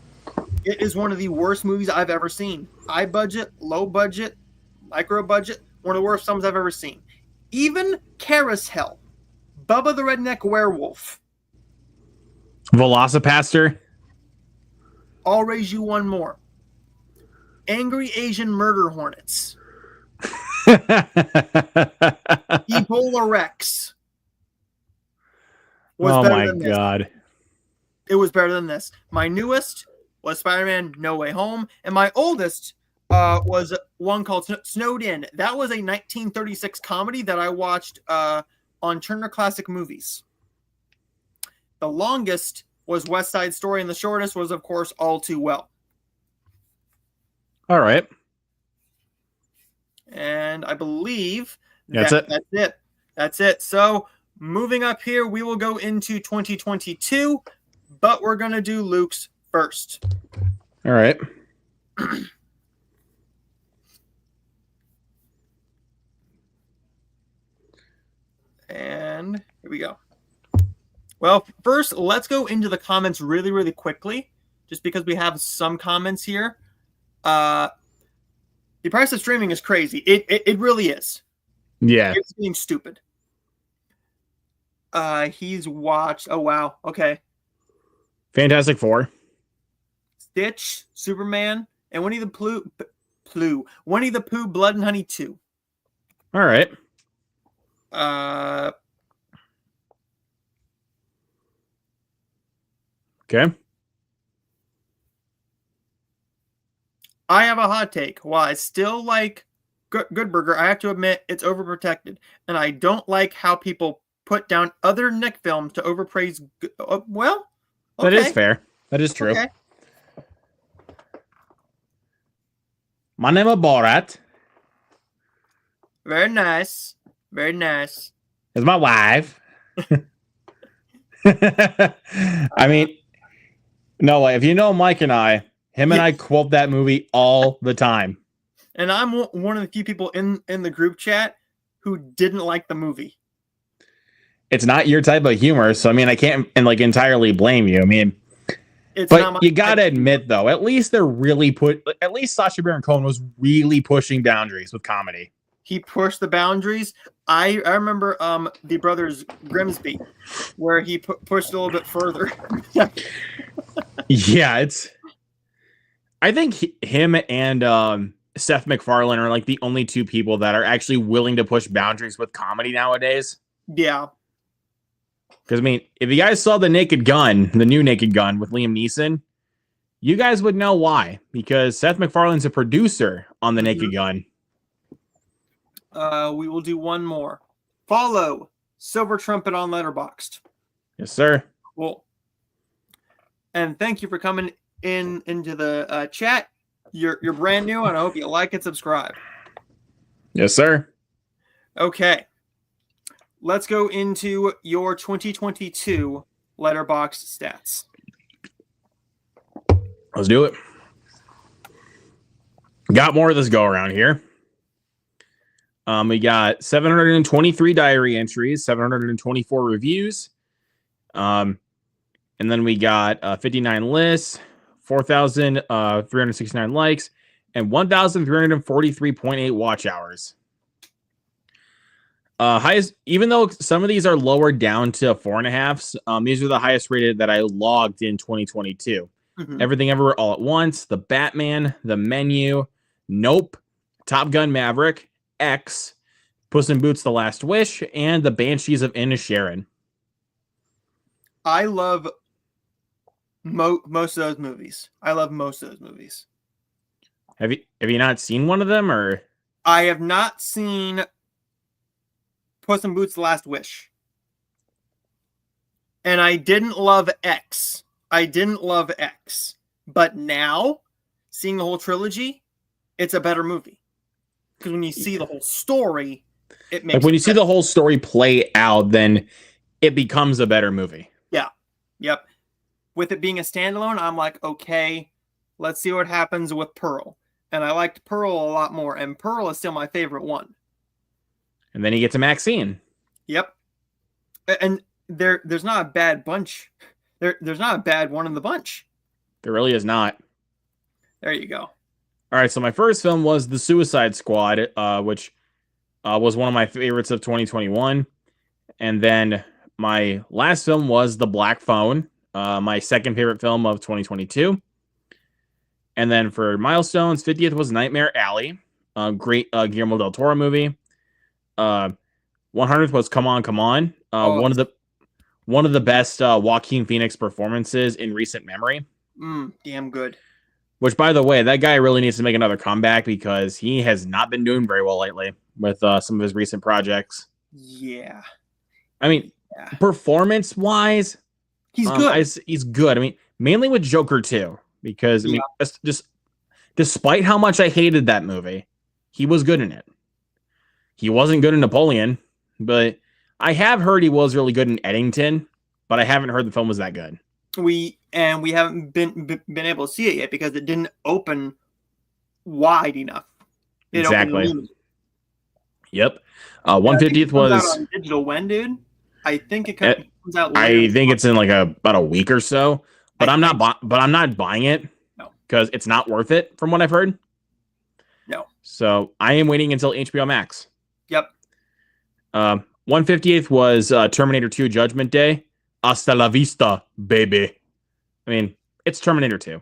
It is one of the worst movies I've ever seen. High budget, low budget, micro budget. One of the worst films I've ever seen. Even Carousel, Bubba the Redneck Werewolf, Velocipaster. I'll Raise You One More, Angry Asian Murder Hornets, Ebola Rex. Oh my god. It was better than this. My newest was Spider-Man No Way Home, and my oldest was one called Snowed In. That was a 1936 comedy that I watched on Turner Classic Movies. The longest was West Side Story, and the shortest was, of course, All Too Well. All right. And I believe that's it. That's it. So moving up here, we will go into 2022, but we're going to do Luke's first. All right. And here we go. Well, first, let's go into the comments really, really quickly, just because we have some comments here. The price of streaming is crazy. It really is. Yeah. It's being stupid. He's watched. Oh, wow. Okay. Fantastic Four. Stitch, Superman, and Winnie the Pooh. Winnie the Pooh, Blood and Honey 2. All right. Okay. I have a hot take. While I still like Good Burger, I have to admit it's overprotected, and I don't like how people put down other Nick films to overpraise. Well, okay. That is fair. That is true. Okay. My name is Borat. Very nice. Very nice. Is my wife. I mean, no, if you know Mike and I, him and I quote that movie all the time. And I'm one of the few people in the group chat who didn't like the movie. It's not your type of humor, so I mean, I can't entirely blame you. I mean, but you gotta admit though, at least at least Sacha Baron Cohen was really pushing boundaries with comedy. He pushed the boundaries. I remember the Brothers Grimsby, where he pushed a little bit further. Yeah, I think him and Seth MacFarlane are like the only two people that are actually willing to push boundaries with comedy nowadays. Yeah. Because, I mean, if you guys saw the new Naked Gun with Liam Neeson, you guys would know why. Because Seth MacFarlane's a producer on the Naked Gun. We will do one more. Follow Silver Trumpet on Letterboxd. Yes, sir. Cool. And thank you for coming into the chat. You're brand new, and I hope you like and subscribe. Yes, sir. Okay. Let's go into your 2022 Letterboxd stats. Let's do it. Got more of this go around here. We got 723 diary entries, 724 reviews. And then we got 59 lists, 4,369 likes, and 1,343.8 watch hours. Highest, even though some of these are lower down to 4.5s, these are the highest rated that I logged in 2022. Mm-hmm. Everything Everywhere All at Once, The Batman, The Menu, Nope, Top Gun Maverick, X, Puss in Boots: The Last Wish, and The Banshees of Inisherin. I love most of those movies. Have you not seen one of them, or? I have not seen Puss in Boots: The Last Wish. And I didn't love X. But now, seeing the whole trilogy, it's a better movie. Because when you see the whole story, it makes like when you see the whole story play out, then it becomes a better movie. Yeah. Yep. With it being a standalone, I'm like, okay, let's see what happens with Pearl. And I liked Pearl a lot more, and Pearl is still my favorite one. And then you get to Maxine. Yep. And there's not a bad bunch. There's not a bad one in the bunch. There really is not. There you go. All right, so my first film was The Suicide Squad, which was one of my favorites of 2021. And then my last film was The Black Phone, my second favorite film of 2022. And then for milestones, 50th was Nightmare Alley, a great Guillermo del Toro movie. 100th was Come On, Come On, one of the best Joaquin Phoenix performances in recent memory. Damn good. Which, by the way, that guy really needs to make another comeback because he has not been doing very well lately with some of his recent projects. Yeah. I mean, performance-wise, he's good. He's good. I mean, mainly with Joker 2, because, I mean, just despite how much I hated that movie, he was good in it. He wasn't good in Napoleon, but I have heard he was really good in Eddington, but I haven't heard the film was that good. We haven't been able to see it yet because it didn't open wide enough. Exactly. Yep. 150th was out on digital when, dude? I think it comes out later. I think it's in like about a week or so, but I'm not buying it. No. Because it's not worth it from what I've heard. No. So I am waiting until HBO Max. Yep. 158th was Terminator 2 Judgment Day. Hasta la vista, baby. I mean, it's Terminator 2.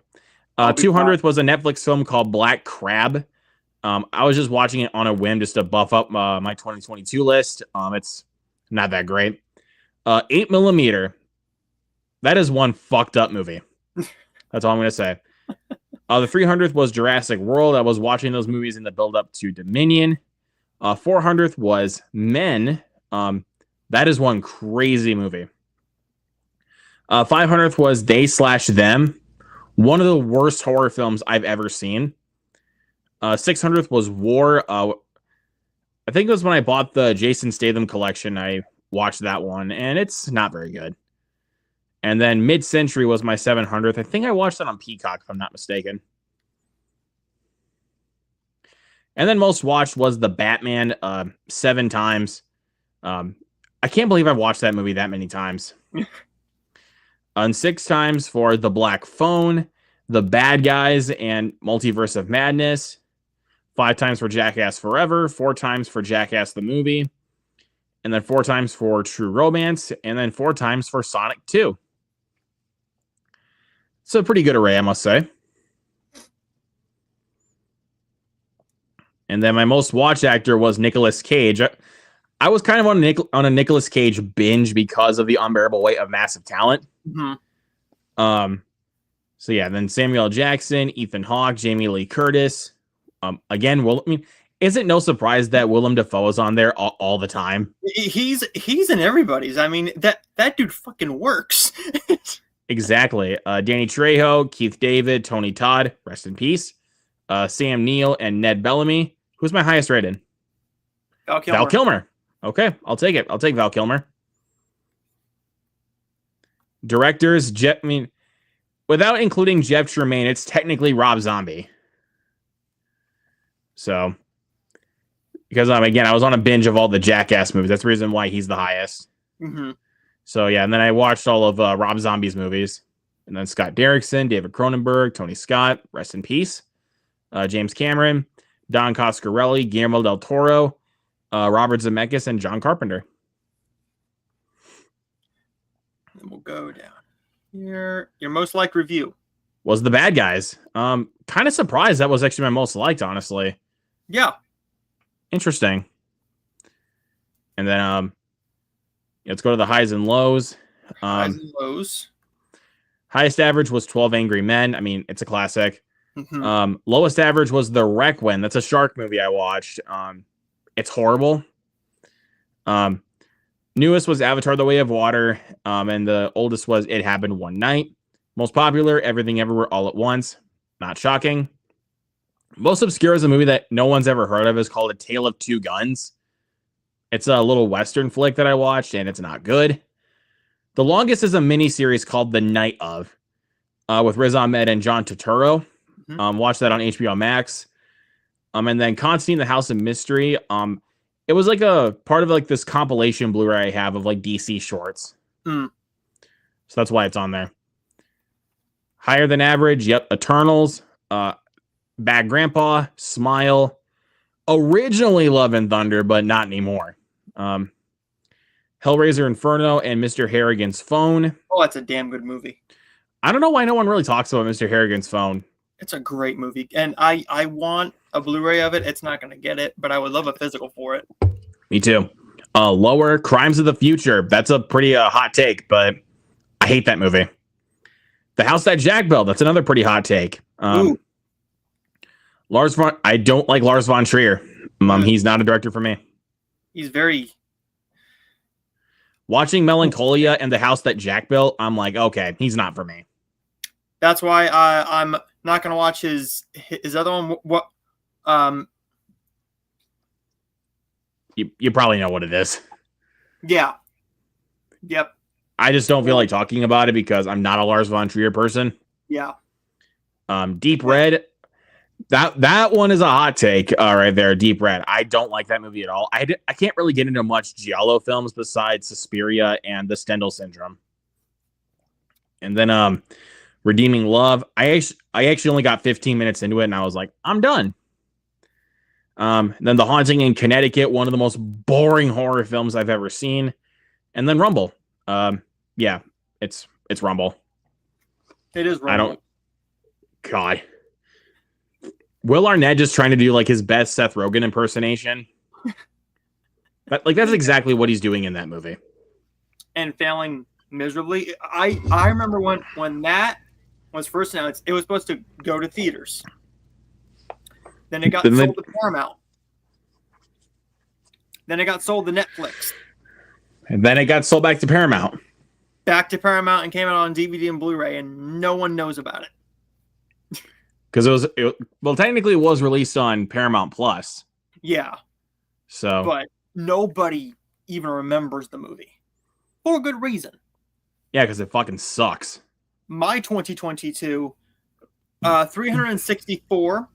200th was a Netflix film called Black Crab. I was just watching it on a whim just to buff up my 2022 list. It's not that great. 8mm. That is one fucked up movie. That's all I'm going to say. The 300th was Jurassic World. I was watching those movies in the build up to Dominion. 400th was Men. That is one crazy movie. 500th was They/Them. One of the worst horror films I've ever seen. 600th was War. I think it was when I bought the Jason Statham collection. I watched that one, and it's not very good. And then Mid-Century was my 700th. I think I watched that on Peacock, if I'm not mistaken. And then most watched was The Batman 7 times. I can't believe I've watched that movie that many times. And 6 times for The Black Phone, The Bad Guys, and Multiverse of Madness. 5 times for Jackass Forever. 4 times for Jackass the Movie. And then 4 times for True Romance. And then 4 times for Sonic 2. It's a pretty good array, I must say. And then my most watched actor was Nicolas Cage. I was kind of on a Nicolas Cage binge because of The Unbearable Weight of Massive Talent. Mm-hmm. So yeah, then Samuel L. Jackson, Ethan Hawke, Jamie Lee Curtis. Again, is it no surprise that Willem Dafoe is on there all the time? He's in everybody's. I mean, that dude fucking works. Exactly. Danny Trejo, Keith David, Tony Todd, rest in peace. Sam Neill and Ned Bellamy. Who's my highest rated? Val Kilmer. Okay, I'll take it. I'll take Val Kilmer. Directors, without including Jeff Tremaine, it's technically Rob Zombie. So, because again, I was on a binge of all the Jackass movies. That's the reason why he's the highest. Mm-hmm. So yeah, and then I watched all of Rob Zombie's movies, and then Scott Derrickson, David Cronenberg, Tony Scott, rest in peace, James Cameron, Don Coscarelli, Guillermo del Toro, Robert Zemeckis, and John Carpenter. And we'll go down here. Your most liked review was The Bad Guys. Kind of surprised that was actually my most liked, honestly. Yeah. Interesting. And then let's go to the highs and lows. Highs and lows. Highest average was 12 Angry Men. I mean, it's a classic. Mm-hmm. Lowest average was The Requiem. That's a shark movie I watched. It's horrible. Newest was Avatar: The Way of Water. And the oldest was It Happened One Night. Most popular, Everything Everywhere All at Once. Not shocking. Most obscure is a movie that no one's ever heard of. It's called A Tale of Two Guns. It's a little Western flick that I watched, and it's not good. The longest is a mini-series called The Night Of, with Riz Ahmed and John Turturro. Mm-hmm. Watch that on HBO Max. And then Constantine, the House of Mystery. It was like a part of like this compilation Blu-ray I have of like DC shorts. Mm. So that's why it's on there. Higher than average, yep. Eternals, Bad Grandpa, Smile, originally Love and Thunder, but not anymore. Hellraiser Inferno and Mr. Harrigan's Phone. Oh, that's a damn good movie. I don't know why no one really talks about Mr. Harrigan's Phone. It's a great movie, and I want a Blu-ray of it. It's not going to get it, but I would love a physical for it. Me too. Lower, Crimes of the Future. That's a pretty hot take, but I hate that movie. The House That Jack Built. That's another pretty hot take. I don't like Lars von Trier. He's not a director for me. He's very... Watching Melancholia and The House That Jack Built, I'm like, okay, he's not for me. That's why I'm not going to watch his other one. What? You probably know what it is. Yeah. Yep. I just don't feel like talking about it because I'm not a Lars von Trier person. Yeah. Deep Red. That one is a hot take right there. Deep Red. I don't like that movie at all. I can't really get into much Giallo films besides Suspiria and the Stendhal Syndrome. And then Redeeming Love. I actually only got 15 minutes into it and I was like, I'm done. Then The Haunting in Connecticut, one of the most boring horror films I've ever seen. And then Rumble. Yeah, it's Rumble. It is Rumble. God. Will Arnett just trying to do like his best Seth Rogen impersonation. That's exactly what he's doing in that movie. And failing miserably. I remember when that was first announced, it was supposed to go to theaters. Then it got sold to Paramount. Then it got sold to Netflix. And then it got sold back to Paramount. Back to Paramount and came out on DVD and Blu-ray, and no one knows about it. Because technically it was released on Paramount Plus. Yeah. So, but nobody even remembers the movie. For good reason. Yeah, because it fucking sucks. My 2022, 364,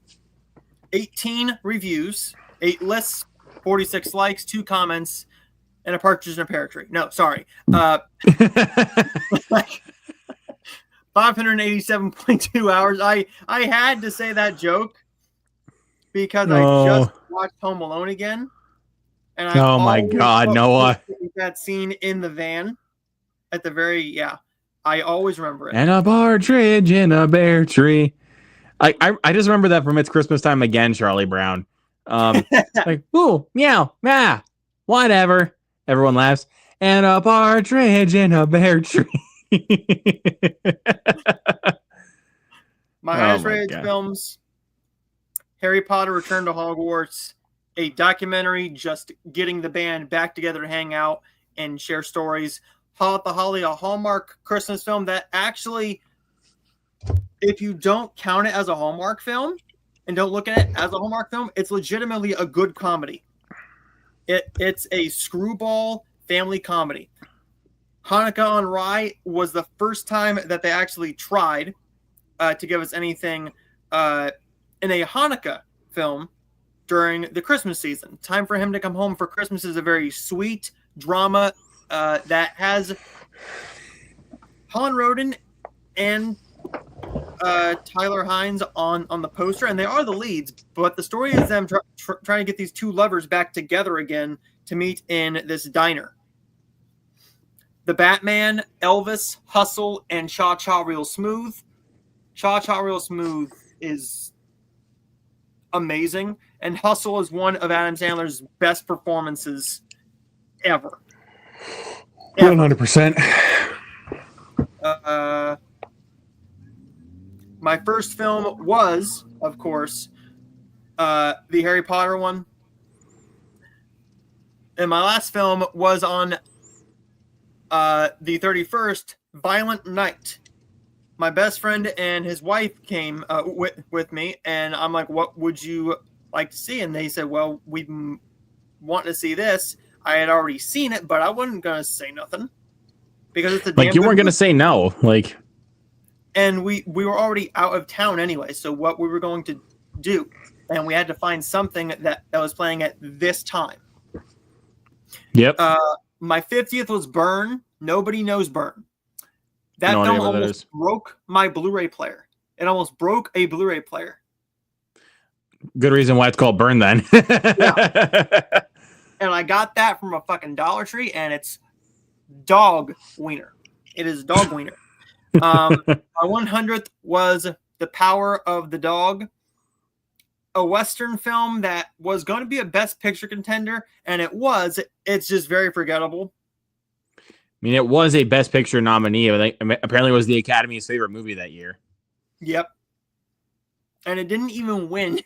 18 reviews, 8 lists, 46 likes, 2 comments, and a partridge in a pear tree. No, sorry. 587.2 hours. I had to say that joke because I just watched Home Alone again. And oh my God, Noah. That scene in the van at the very, I always remember it. And a partridge in a pear tree. I just remember that from It's Christmas Time Again, Charlie Brown. Like, ooh, meow, ah, whatever. Everyone laughs. And a partridge in a pear tree. My highest rated films: Harry Potter: Return to Hogwarts, a documentary just getting the band back together to hang out and share stories. Hall at the Holly, a Hallmark Christmas film that actually, if you don't count it as a Hallmark film and don't look at it as a Hallmark film, it's legitimately a good comedy. It's a screwball family comedy. Hanukkah on Rye was the first time that they actually tried to give us anything in a Hanukkah film during the Christmas season. Time for Him to Come Home for Christmas is a very sweet drama that has Helen Rodin and Tyler Hines on the poster, and they are the leads, but the story is them trying to get these two lovers back together again to meet in this diner. The Batman, Elvis, Hustle, and Cha Cha Real Smooth. Cha Cha Real Smooth is amazing, and Hustle is one of Adam Sandler's best performances ever. 100%. My first film was, of course, the Harry Potter one. And my last film was on the 31st, Violent Night. My best friend and his wife came with me, and I'm like, what would you like to see? And they said, well, we want to see this. I had already seen it, but I wasn't going to say nothing. Because it's a like, you weren't going to say no. Like, and we were already out of town anyway, so what we were going to do, and we had to find something that was playing at this time. Yep. My 50th was Burn. Nobody knows Burn. That film almost broke my Blu-ray player. It almost broke a Blu-ray player. Good reason why it's called Burn then. Yeah. And I got that from a fucking Dollar Tree, and it's dog wiener. It is dog wiener. My 100th was The Power of the Dog, a Western film that was going to be a Best Picture contender, and it was. It's just very forgettable. I mean, it was a Best Picture nominee. Apparently, it was the Academy's favorite movie that year. Yep. And it didn't even win.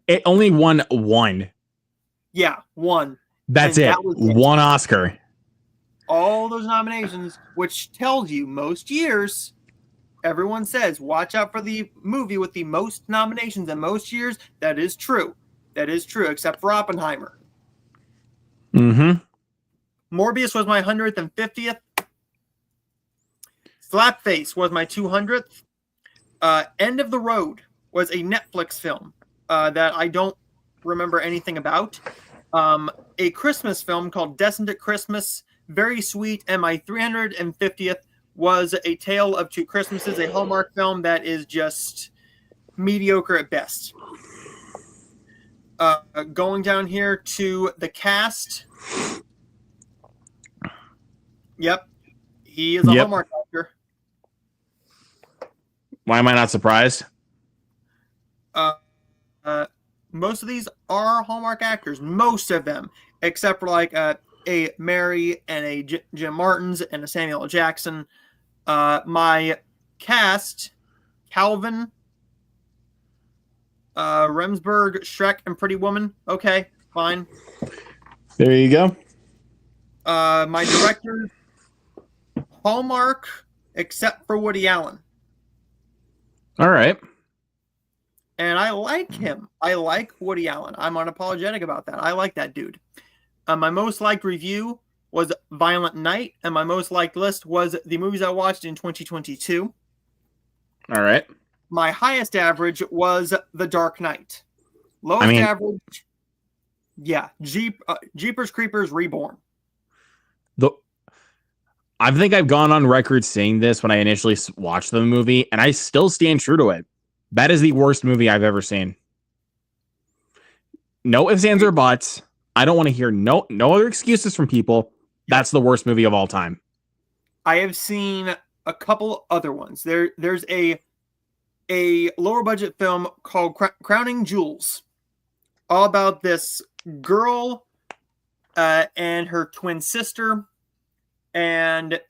It only won one. Yeah, one. That's it. One Oscar. All those nominations, which tells you most years, everyone says, watch out for the movie with the most nominations in most years. That is true. That is true, except for Oppenheimer. Mm-hmm. Morbius was my 150th. Slapface was my 200th. End of the Road was a Netflix film that I don't remember anything about. A Christmas film called Destined at Christmas, very sweet. And my 350th was A Tale of Two Christmases, a Hallmark film that is just mediocre at best. Going down here to the cast. Yep. He is a Hallmark actor. Why am I not surprised? Most of these are Hallmark actors. Most of them. Except for like a Mary and a Jim Martins and a Samuel L. Jackson. My Cast: Calvin, Remsburg, Shrek, and Pretty Woman. Okay, fine. There you go. My director: Hallmark, except for Woody Allen. All right. And I like him. I like Woody Allen. I'm unapologetic about that. I like that dude. My most liked review was Violent Night, and my most liked list was the movies I watched in 2022. All right. My highest average was The Dark Knight. Lowest average, yeah, Jeepers Creepers Reborn. I think I've gone on record saying this when I initially watched the movie, and I still stand true to it. That is the worst movie I've ever seen. No ifs, ands, or buts. I don't want to hear no other excuses from people. That's the worst movie of all time. I have seen a couple other ones. There's a lower budget film called Crowning Jewels, all about this girl and her twin sister, and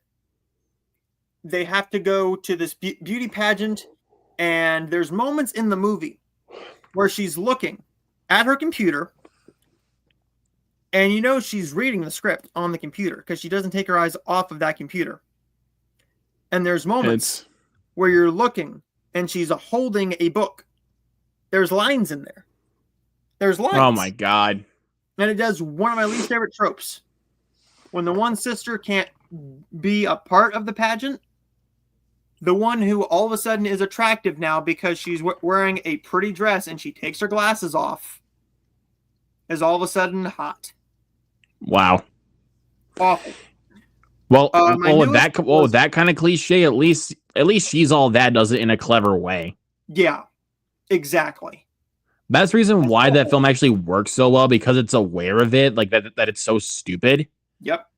they have to go to this beauty pageant. And there's moments in the movie where she's looking at her computer, and she's reading the script on the computer because she doesn't take her eyes off of that computer. And there's moments where you're looking and she's holding a book. There's lines in there. There's lines. Oh my God. And it does one of my least favorite tropes. When the one sister can't be a part of the pageant, the one who all of a sudden is attractive now because she's wearing a pretty dress and she takes her glasses off is all of a sudden hot. Wow. Awful. Well, with that kind of cliche, at least she's all that does it in a clever way. Yeah, exactly. That's the reason why that film actually works so well, because it's aware of it, like that it's so stupid. Yep.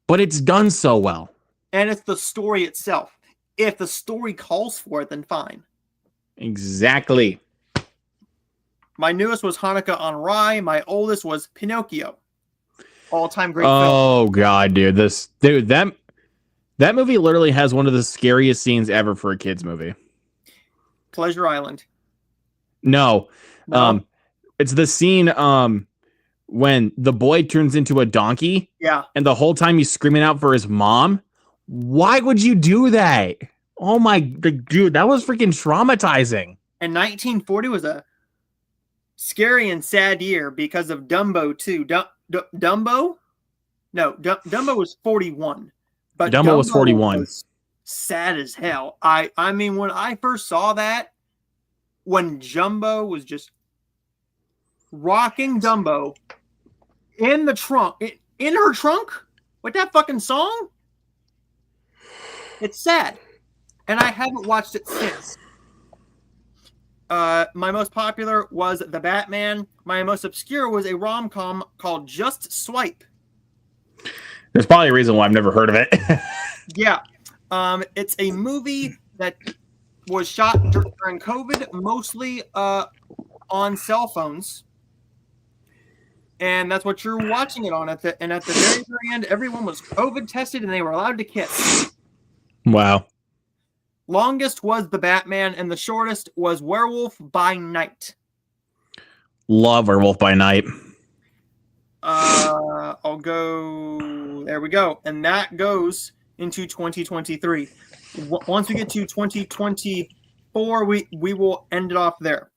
But it's done so well. And it's the story itself. If the story calls for it, then fine. Exactly. My newest was Hanukkah on Rye. My oldest was Pinocchio. All-time great film. Oh God, dude. That movie literally has one of the scariest scenes ever for a kid's movie. Pleasure Island. No. It's the scene when the boy turns into a donkey. Yeah. And the whole time he's screaming out for his mom. Why would you do that? Oh my, dude, that was freaking traumatizing. And 1940 was a scary and sad year because of Dumbo too. Dumbo? No, Dumbo was 41. But Dumbo was 41. Was sad as hell. I mean, when I first saw that, when Jumbo was just rocking Dumbo in the trunk, in her trunk with that fucking song, it's sad. And I haven't watched it since. My most popular was The Batman. My most obscure was a rom-com called Just Swipe. There's probably a reason why I've never heard of it. Yeah. It's a movie that was shot during COVID, mostly on cell phones. And that's what you're watching it on. And at the very, very end, everyone was COVID tested and they were allowed to kiss. Wow. Longest was The Batman, and the shortest was Werewolf by Night. Love Werewolf by Night. I'll go. There we go. And that goes into 2023. Once we get to 2024, we will end it off there.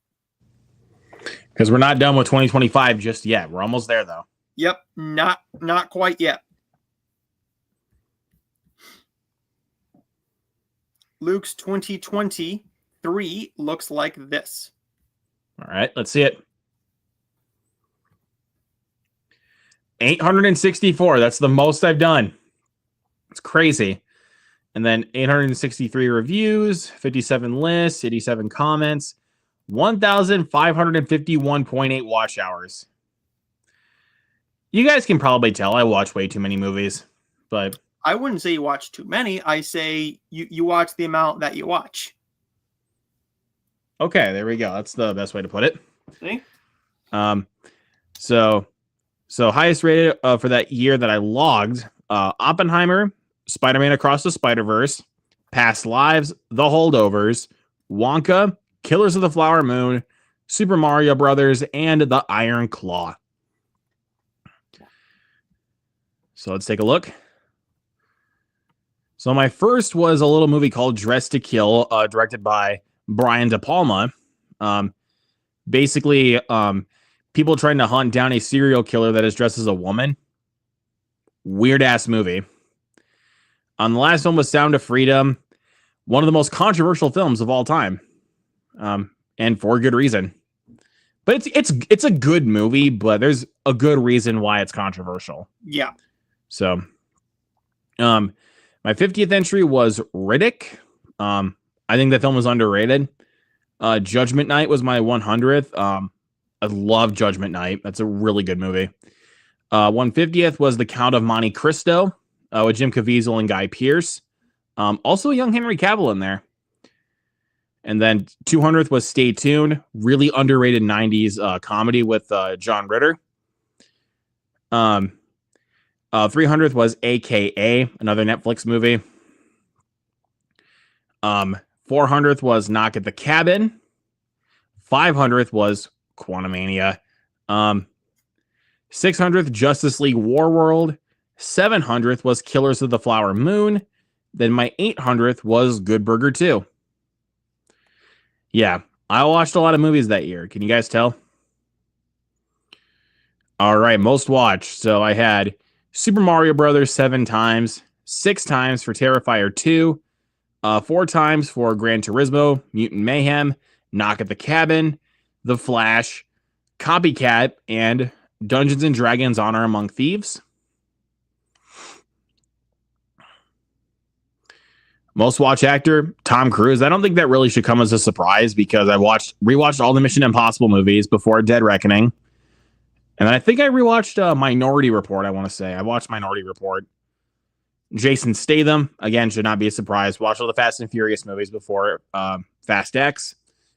Because we're not done with 2025 just yet. We're almost there, though. Yep. Not quite yet. Luke's 2023 looks like this. All right, let's see it. 864. That's the most I've done. It's crazy. And then 863 reviews, 57 lists, 87 comments, 1,551.8 watch hours. You guys can probably tell I watch way too many movies, but I wouldn't say you watch too many. I say you watch the amount that you watch. Okay, there we go. That's the best way to put it. See? So highest rated for that year that I logged, Oppenheimer, Spider-Man Across the Spider-Verse, Past Lives, The Holdovers, Wonka, Killers of the Flower Moon, Super Mario Brothers, and The Iron Claw. So let's take a look. So my first was a little movie called Dress to Kill, directed by Brian De Palma. Basically, people trying to hunt down a serial killer that is dressed as a woman. Weird ass movie. The last one was Sound of Freedom, one of the most controversial films of all time, and for good reason. But it's a good movie, but there's a good reason why it's controversial. Yeah. So, my 50th entry was Riddick. I think that film was underrated. Judgment Night was my 100th. I love Judgment Night. That's a really good movie. 150th was The Count of Monte Cristo with Jim Caviezel and Guy Pearce. Also young Henry Cavill in there. And then 200th was Stay Tuned, really underrated 90s comedy with John Ritter. 300th was AKA, another Netflix movie. 400th was Knock at the Cabin. 500th was Quantumania. 600th, Justice League Warworld. 700th was Killers of the Flower Moon. Then my 800th was Good Burger 2. Yeah, I watched a lot of movies that year. Can you guys tell? All right, most watched. So I had Super Mario Brothers 7 times, 6 times for Terrifier 2, 4 times for Gran Turismo, Mutant Mayhem, Knock at the Cabin, The Flash, Copycat, and Dungeons and Dragons: Honor Among Thieves. Most watched actor, Tom Cruise. I don't think that really should come as a surprise because I rewatched all the Mission Impossible movies before Dead Reckoning. And I think I rewatched Minority Report, I want to say. I watched Minority Report. Jason Statham, again, should not be a surprise. Watched all the Fast and Furious movies before Fast X.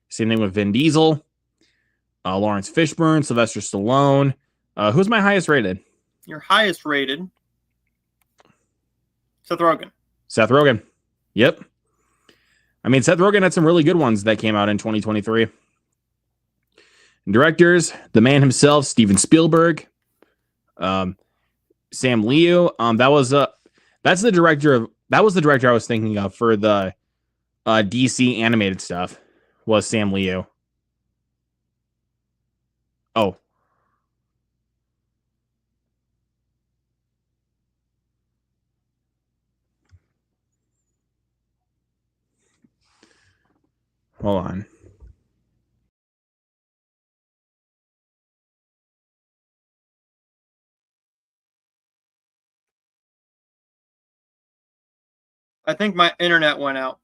Same thing with Vin Diesel. Lawrence Fishburne, Sylvester Stallone. Who's my highest rated? Your highest rated? Seth Rogen. Seth Rogen. Yep. I mean, Seth Rogen had some really good ones that came out in 2023. Directors, the man himself, Steven Spielberg. Sam Liu. That's the director I was thinking of for the DC animated stuff, was Sam Liu. Oh. Hold on. I think my internet went out.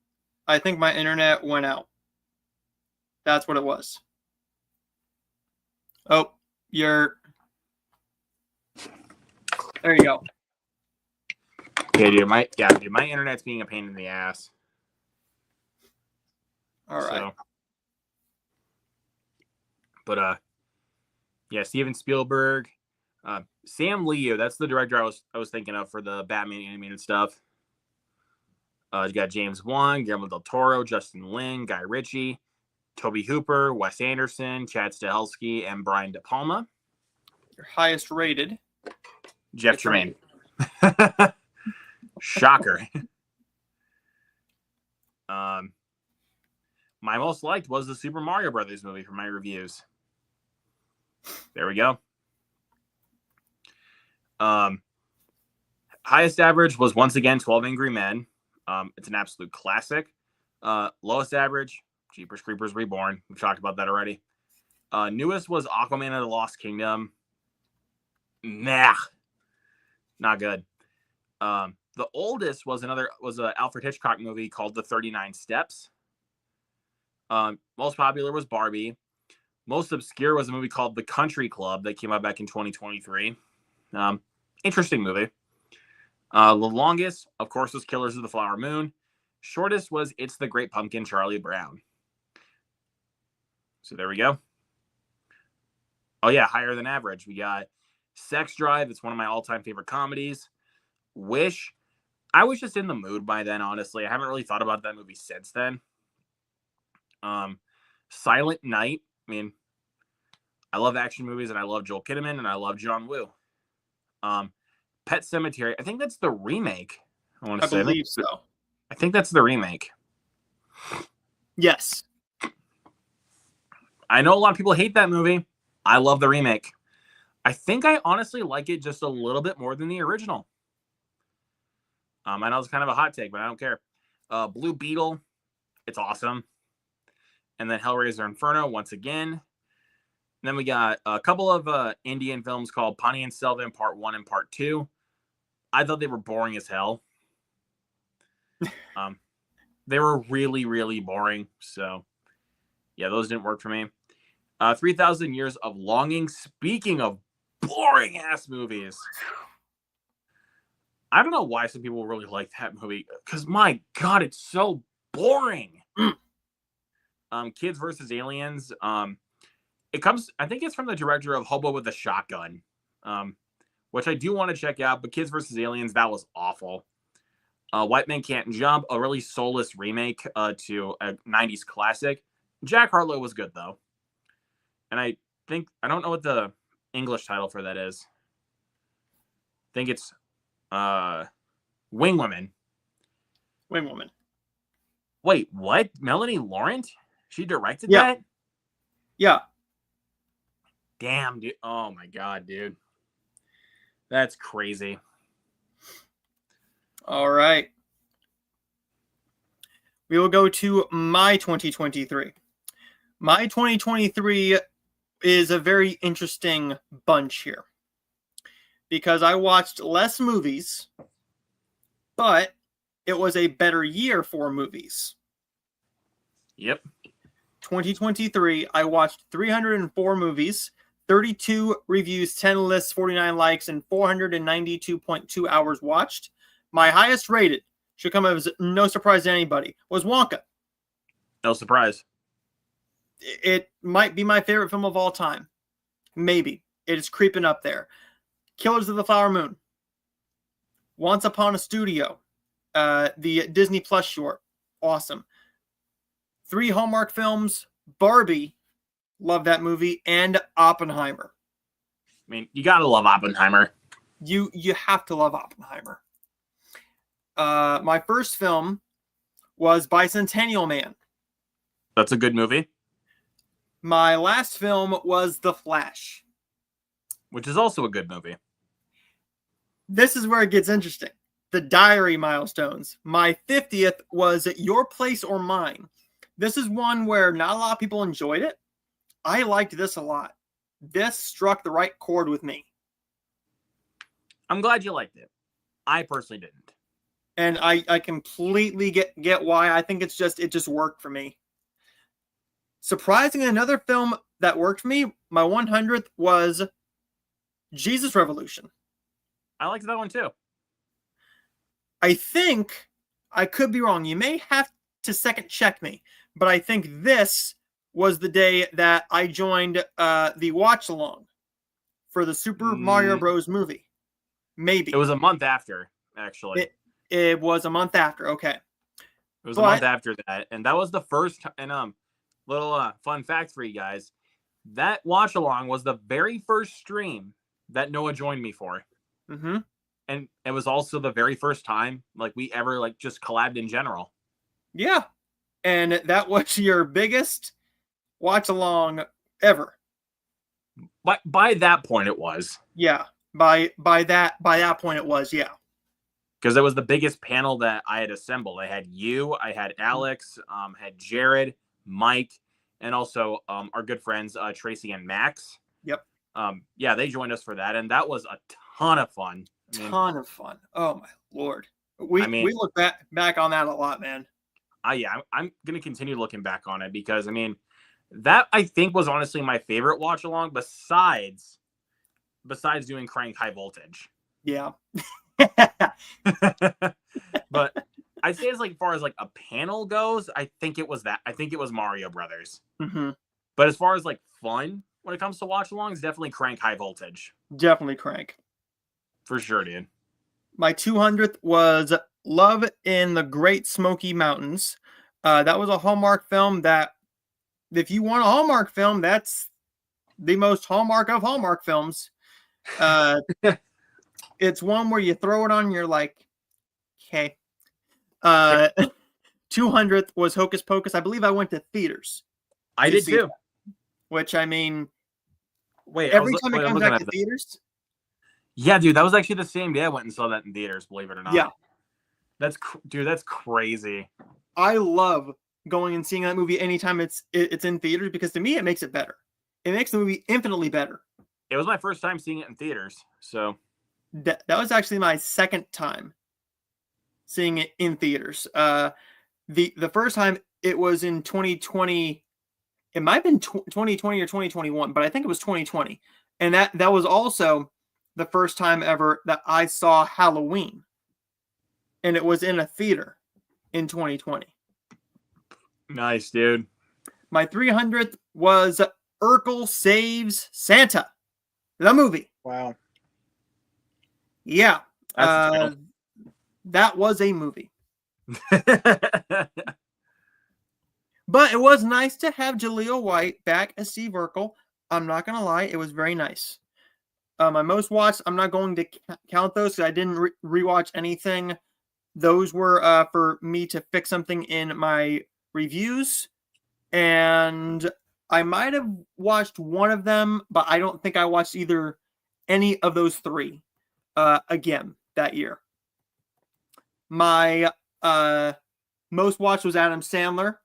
That's what it was. Oh, there you go. Okay, dude, my internet's being a pain in the ass. All right. So, but yeah, Steven Spielberg, Sam Liu. That's the director I was thinking of for the Batman animated stuff. You got James Wan, Guillermo del Toro, Justin Lin, Guy Ritchie, Toby Hooper, Wes Anderson, Chad Stahelski, and Brian De Palma. Your highest rated? Jeff Tremaine. Shocker. My most liked was the Super Mario Brothers movie for my reviews. There we go. Highest average was once again 12 Angry Men. It's an absolute classic. Lowest average, Jeepers Creepers Reborn. We've talked about that already. Newest was Aquaman and the Lost Kingdom. Nah, not good. The oldest was an Alfred Hitchcock movie called The 39 Steps. Most popular was Barbie. Most obscure was a movie called The Country Club that came out back in 2023. Interesting movie. The longest, of course, was Killers of the Flower Moon. Shortest was It's the Great Pumpkin, Charlie Brown. So there we go. Oh, yeah, higher than average. We got Sex Drive. It's one of my all-time favorite comedies. Wish. I was just in the mood by then, honestly. I haven't really thought about that movie since then. Silent Night. I mean, I love action movies, and I love Joel Kinnaman, and I love John Woo. Pet Sematary. I think that's the remake. I believe so. I think that's the remake. Yes. I know a lot of people hate that movie. I love the remake. I think I honestly like it just a little bit more than the original. I know it's kind of a hot take, but I don't care. Blue Beetle. It's awesome. And then Hellraiser Inferno once again. And then we got a couple of Indian films called Ponniyin Selvan Part 1 and Part 2. I thought they were boring as hell. They were really, really boring. So, yeah, those didn't work for me. 3,000 Years of Longing. Speaking of boring-ass movies. I don't know why some people really like that movie. Because, my God, it's so boring. Kids versus Aliens. It comes, I think it's from the director of Hobo with a Shotgun, which I do want to check out. But Kids versus Aliens, that was awful. White Men Can't Jump, a really soulless remake to a 90s classic. Jack Harlow was good, though. And I don't know what the English title for that is. I think it's Wing Woman. Wing Woman. Wait, what? Melanie Laurent? She directed Yeah. that? Yeah. Damn, dude. Oh, my God, dude. That's crazy. All right. We will go to my 2023. My 2023 is a very interesting bunch here because I watched less movies, but it was a better year for movies. Yep. 2023, I watched 304 movies, 32 reviews, 10 lists, 49 likes, and 492.2 hours watched. My highest rated, should come as no surprise to anybody, was Wonka. No surprise. It might be my favorite film of all time. Maybe. It is creeping up there. Killers of the Flower Moon. Once Upon a Studio. The Disney Plus short. Awesome. 3 Hallmark films. Barbie. Love that movie. And Oppenheimer. I mean, you gotta love Oppenheimer. You have to love Oppenheimer. My first film was Bicentennial Man. That's a good movie. My last film was The Flash. Which is also a good movie. This is where it gets interesting. The diary milestones. My 50th was Your Place or Mine. This is one where not a lot of people enjoyed it. I liked this a lot. This struck the right chord with me. I'm glad you liked it. I personally didn't. And I completely get why. I think it just worked for me. Surprisingly, another film that worked for me, my 100th, was Jesus Revolution. I liked that one too. I think, I could be wrong, you may have to second check me, but I think this was the day that I joined the watch along for the Super Mario Bros. Movie. Maybe. It was a month after, actually. It was a month after, okay. It was a month after that, and that was the first, and little fun fact for you guys, that watch along was the very first stream that Noah joined me for. Mm-hmm. And it was also the very first time like we ever like just collabed in general. Yeah. And that was your biggest watch along ever. By that point it was. Yeah. By that point it was, yeah. Because it was the biggest panel that I had assembled. I had you, I had Alex, had Jared, Mike, and also our good friends Tracy and Max. Yep. Yeah, they joined us for that, and that was a ton of fun. Ton of fun. Oh my Lord. We look back on that a lot, man. Yeah, I'm gonna continue looking back on it because that I think was honestly my favorite watch along besides doing Crank High Voltage. Yeah. But I'd say as like far as like a panel goes, I think it was Mario Brothers. Mm-hmm. But as far as like fun when it comes to watch alongs, definitely Crank High Voltage. Definitely Crank. For sure, dude. My 200th was Love in the Great Smoky Mountains. That was a Hallmark film that, if you want a Hallmark film, that's the most Hallmark of Hallmark films. Uh, it's one where you throw it on and you're like, okay. 200th was Hocus Pocus. I believe I went to theaters. I did see too. that, which, I mean, Wait, every time it I'm comes looking back at to theaters. Yeah, dude, that was actually the same day I went and saw that in theaters. Believe it or not. Yeah, Dude, that's crazy. I love going and seeing that movie anytime it's in theaters, because to me it makes it better. It makes the movie infinitely better. It was my first time seeing it in theaters, so That was actually my second time seeing it in theaters. The first time it was in 2020. It might have been 2020 or 2021, but I think it was 2020. And that was also the first time ever that I saw Halloween. And it was in a theater in 2020. nice, dude. My 300th was Urkel Saves Santa, the movie. Wow. Yeah. That's that was a movie. But it was nice to have Jaleel White back as Steve Urkel. I'm not going to lie, it was very nice. My most watched, I'm not going to count those because I didn't rewatch anything. Those were for me to fix something in my reviews. And I might have watched one of them, but I don't think I watched any of those three again that year. My most watched was Adam Sandler.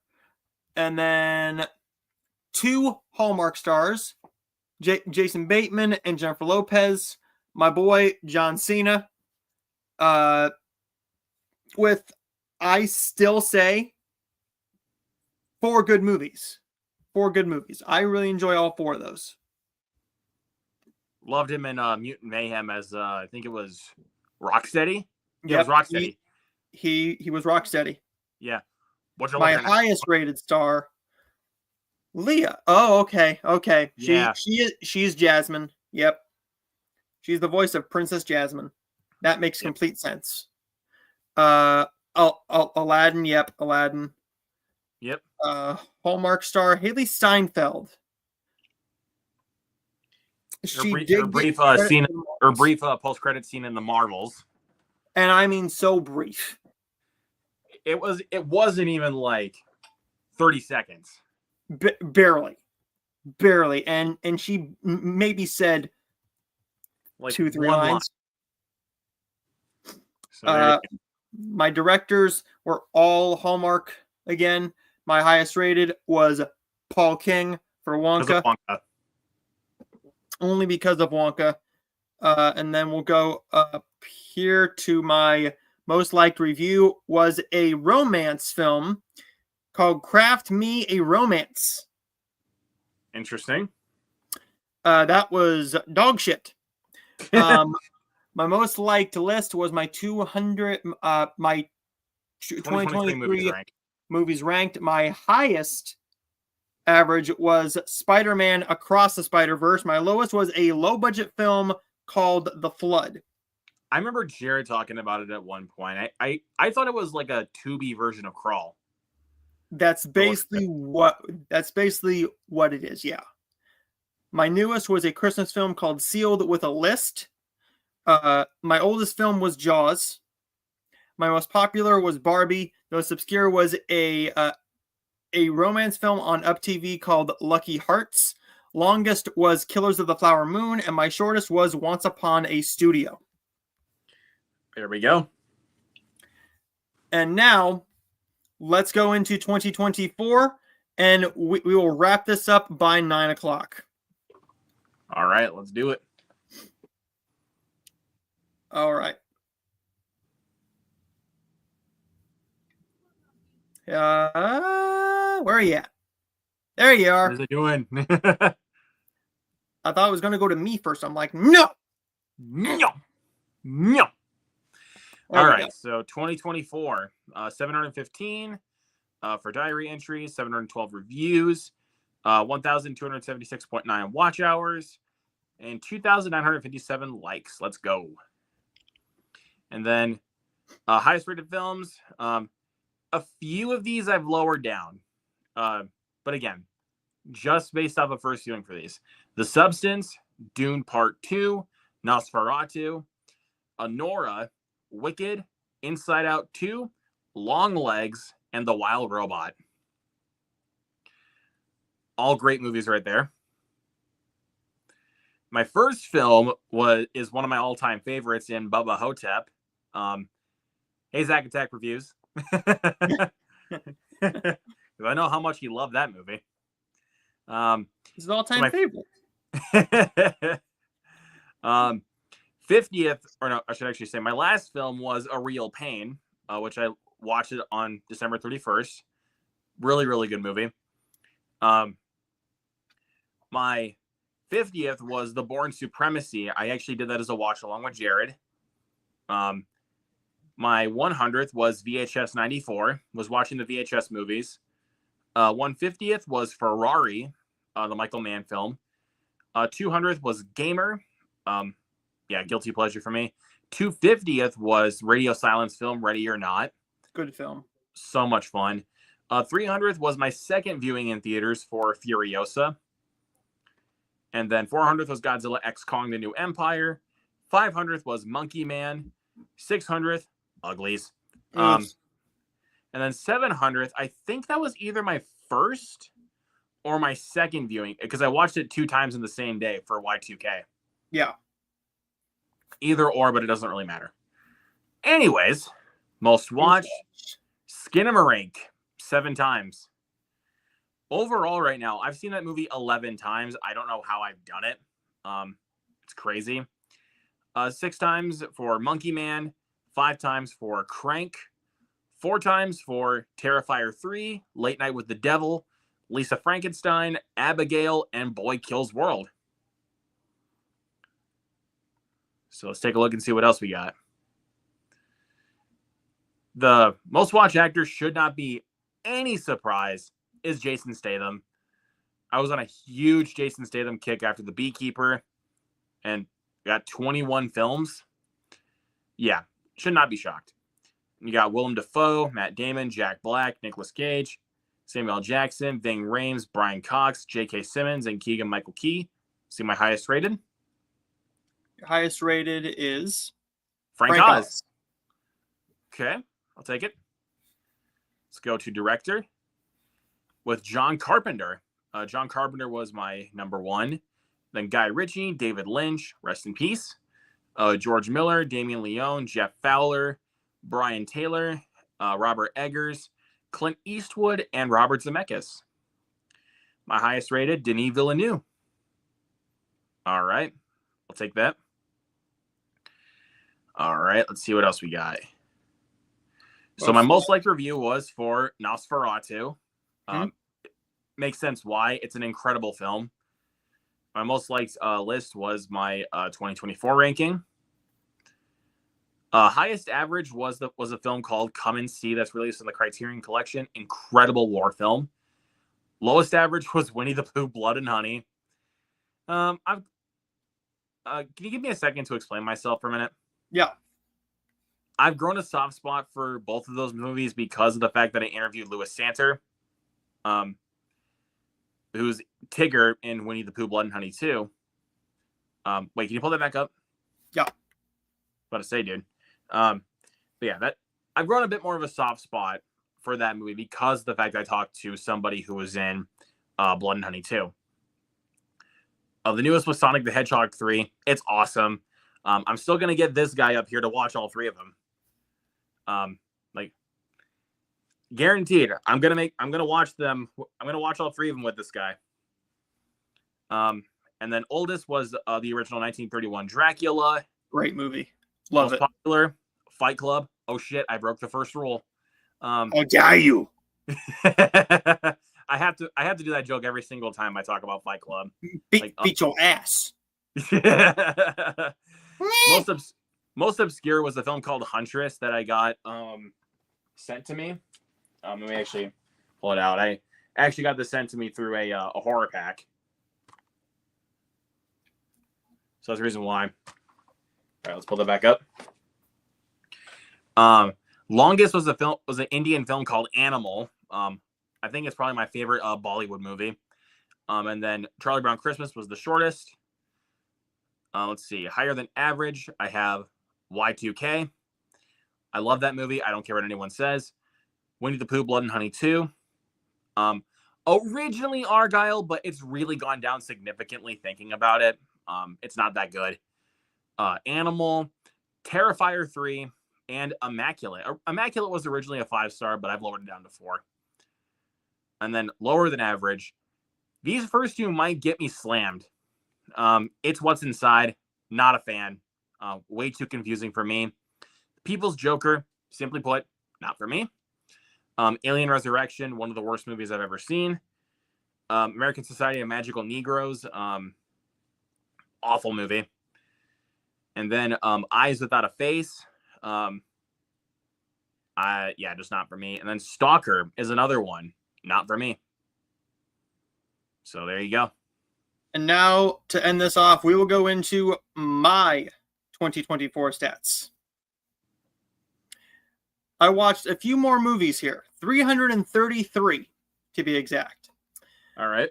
And then 2 Hallmark stars, Jason Bateman and Jennifer Lopez. My boy, John Cena. With, I still say, 4 good movies. 4 good movies. I really enjoy all 4 of those. Loved him in Mutant Mayhem as I think it was Rocksteady. Yeah, Yep, it was Rocksteady. He was Rocksteady. Yeah. My highest rated star, Leah. Oh, okay. Yeah. She's Jasmine. Yep. She's the voice of Princess Jasmine. That makes complete sense. Aladdin. Yep, Aladdin. Yep. Hallmark star Haley Steinfeld. Her brief post-credit scene in the Marvels. And I mean so brief. It wasn't even like 30 seconds. Barely. And she maybe said like 2-3 lines. So my directors were all Hallmark again. My highest rated was Paul King for Wonka. Only because of Wonka. And then we'll go up here to my most liked review was a romance film called Craft Me a Romance. Interesting. That was dog shit. My most liked list was my 200, my 2023 movies ranked. My highest average was Spider-Man Across the Spider-Verse. My lowest was a low-budget film called The Flood. I remember Jared talking about it at one point. I thought it was like a Tubi version of Crawl. That's basically what it is, yeah. My newest was a Christmas film called Sealed with a List. My oldest film was Jaws. My most popular was Barbie. The most obscure was a romance film on Up TV called Lucky Hearts. Longest was Killers of the Flower Moon, and my shortest was Once Upon a Studio. There we go. And now, let's go into 2024, and we will wrap this up by 9 o'clock. All right, let's do it. All right. Where are you at? There you are. How's it doing? I thought it was going to go to me first. I'm like, no. All right, so 2024, 715 for diary entries, 712 reviews, 1,276.9 watch hours, and 2,957 likes. Let's go. And then highest rated films. A few of these I've lowered down. But again, just based off of first viewing for these. The Substance, Dune Part 2, Nosferatu, Anora, Wicked, Inside Out 2, Long Legs, and The Wild Robot. All great movies right there. My first film is one of my all-time favorites in Bubba Hotep. Hey, Zack Attack Reviews. I know how much you love that movie. It's an all-time favorite. 50th, or no, I should actually say my last film was A Real Pain, which I watched it on December 31st. Really, really good movie. My 50th was The Bourne Supremacy. I actually did that as a watch along with Jared. My 100th was VHS 94, was watching the VHS movies. 150th was Ferrari, the Michael Mann film. 200th was Gamer. Guilty pleasure for me. 250th was Radio Silence film, Ready or Not. Good film. So much fun. 300th was my second viewing in theaters for Furiosa. And then 400th was Godzilla X Kong The New Empire. 500th was Monkey Man. 600th, Uglies. And then 700th, I think that was either my first or my second viewing, because I watched it 2 times in the same day for Y2K. Yeah. Either or, but it doesn't really matter. Anyways, most watched, Skinamarink, 7 times. Overall, right now, I've seen that movie 11 times. I don't know how I've done it. It's crazy. 6 times for Monkey Man, 5 times for Crank, 4 times for Terrifier 3, Late Night with the Devil, Lisa Frankenstein, Abigail, and Boy Kills World. So let's take a look and see what else we got. The most watched actor should not be any surprise is Jason Statham. I was on a huge Jason Statham kick after The Beekeeper and got 21 films. Yeah, should not be shocked. You got Willem Dafoe, Matt Damon, Jack Black, Nicolas Cage, Samuel L. Jackson, Ving Rhames, Brian Cox, J.K. Simmons, and Keegan-Michael Key. See my highest rated? Your highest rated is Frank Oz. Okay, I'll take it. Let's go to director with John Carpenter. John Carpenter was my number 1. Then Guy Ritchie, David Lynch, rest in peace. George Miller, Damien Leone, Jeff Fowler, Brian Taylor, Robert Eggers, Clint Eastwood, and Robert Zemeckis. My highest rated, Denis Villeneuve. All right, I'll take that. All right, let's see what else we got. So my most liked review was for Nosferatu. Makes sense why. It's an incredible film. My most liked list was my 2024 ranking. Highest average was a film called Come and See that's released in the Criterion Collection. Incredible war film. Lowest average was Winnie the Pooh, Blood and Honey. Can you give me a second to explain myself for a minute? Yeah. I've grown a soft spot for both of those movies because of the fact that I interviewed Louis Santer, who's Tigger in Winnie the Pooh, Blood and Honey 2. Wait, can you pull that back up? Yeah. About to say, dude. But yeah, I've grown a bit more of a soft spot for that movie because of the fact that I talked to somebody who was in Blood and Honey 2. The newest was Sonic the Hedgehog 3. It's awesome. I'm still gonna get this guy up here to watch all 3 of them. Guaranteed. I'm gonna watch them. I'm gonna watch all 3 of them with this guy. And then oldest was the original 1931 Dracula. Great movie. Love it. Popular, Fight Club. Oh shit! I broke the first rule. How dare you? I have to do that joke every single time I talk about Fight Club. Beat your ass. Most obscure was the film called Huntress that I got sent to me. Let me actually pull it out. I actually got this sent to me through a horror pack. So that's the reason why. All right, let's pull that back up. Longest was an Indian film called Animal. I think it's probably my favorite Bollywood movie. And then Charlie Brown Christmas was the shortest. Let's see. Higher than average, I have Y2K. I love that movie. I don't care what anyone says. Winnie the Pooh, Blood and Honey 2. Originally Argyle, but it's really gone down significantly thinking about it. It's not that good. Animal, Terrifier 3, and Immaculate. Immaculate was originally a 5-star, but I've lowered it down to 4. And then lower than average. These first two might get me slammed. It's What's Inside. Not a fan. Way too confusing for me. People's Joker, simply put, not for me. Alien Resurrection, one of the worst movies I've ever seen. American Society of Magical Negroes, awful movie. And then Eyes Without a Face, just not for me. And then Stalker is another one, not for me. So there you go. And now to end this off, we will go into my 2024 stats. I watched a few more movies here, 333 to be exact. All right.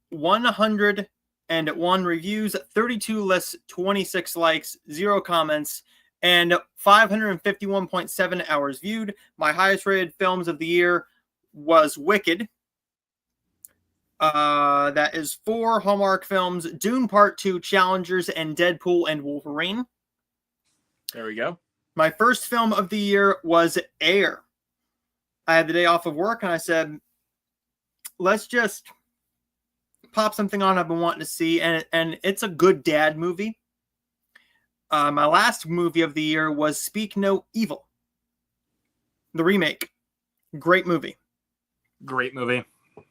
101 reviews, 32 lists, 26 likes, 0 comments, and 551.7 hours viewed. My highest rated films of the year was Wicked. That is 4 Hallmark films, Dune Part 2, Challengers, and Deadpool and Wolverine. There we go. My first film of the year was Air. I had the day off of work and I said, let's just pop something on I've been wanting to see. And it's a good dad movie. My last movie of the year was Speak No Evil, the remake. Great movie. Great movie.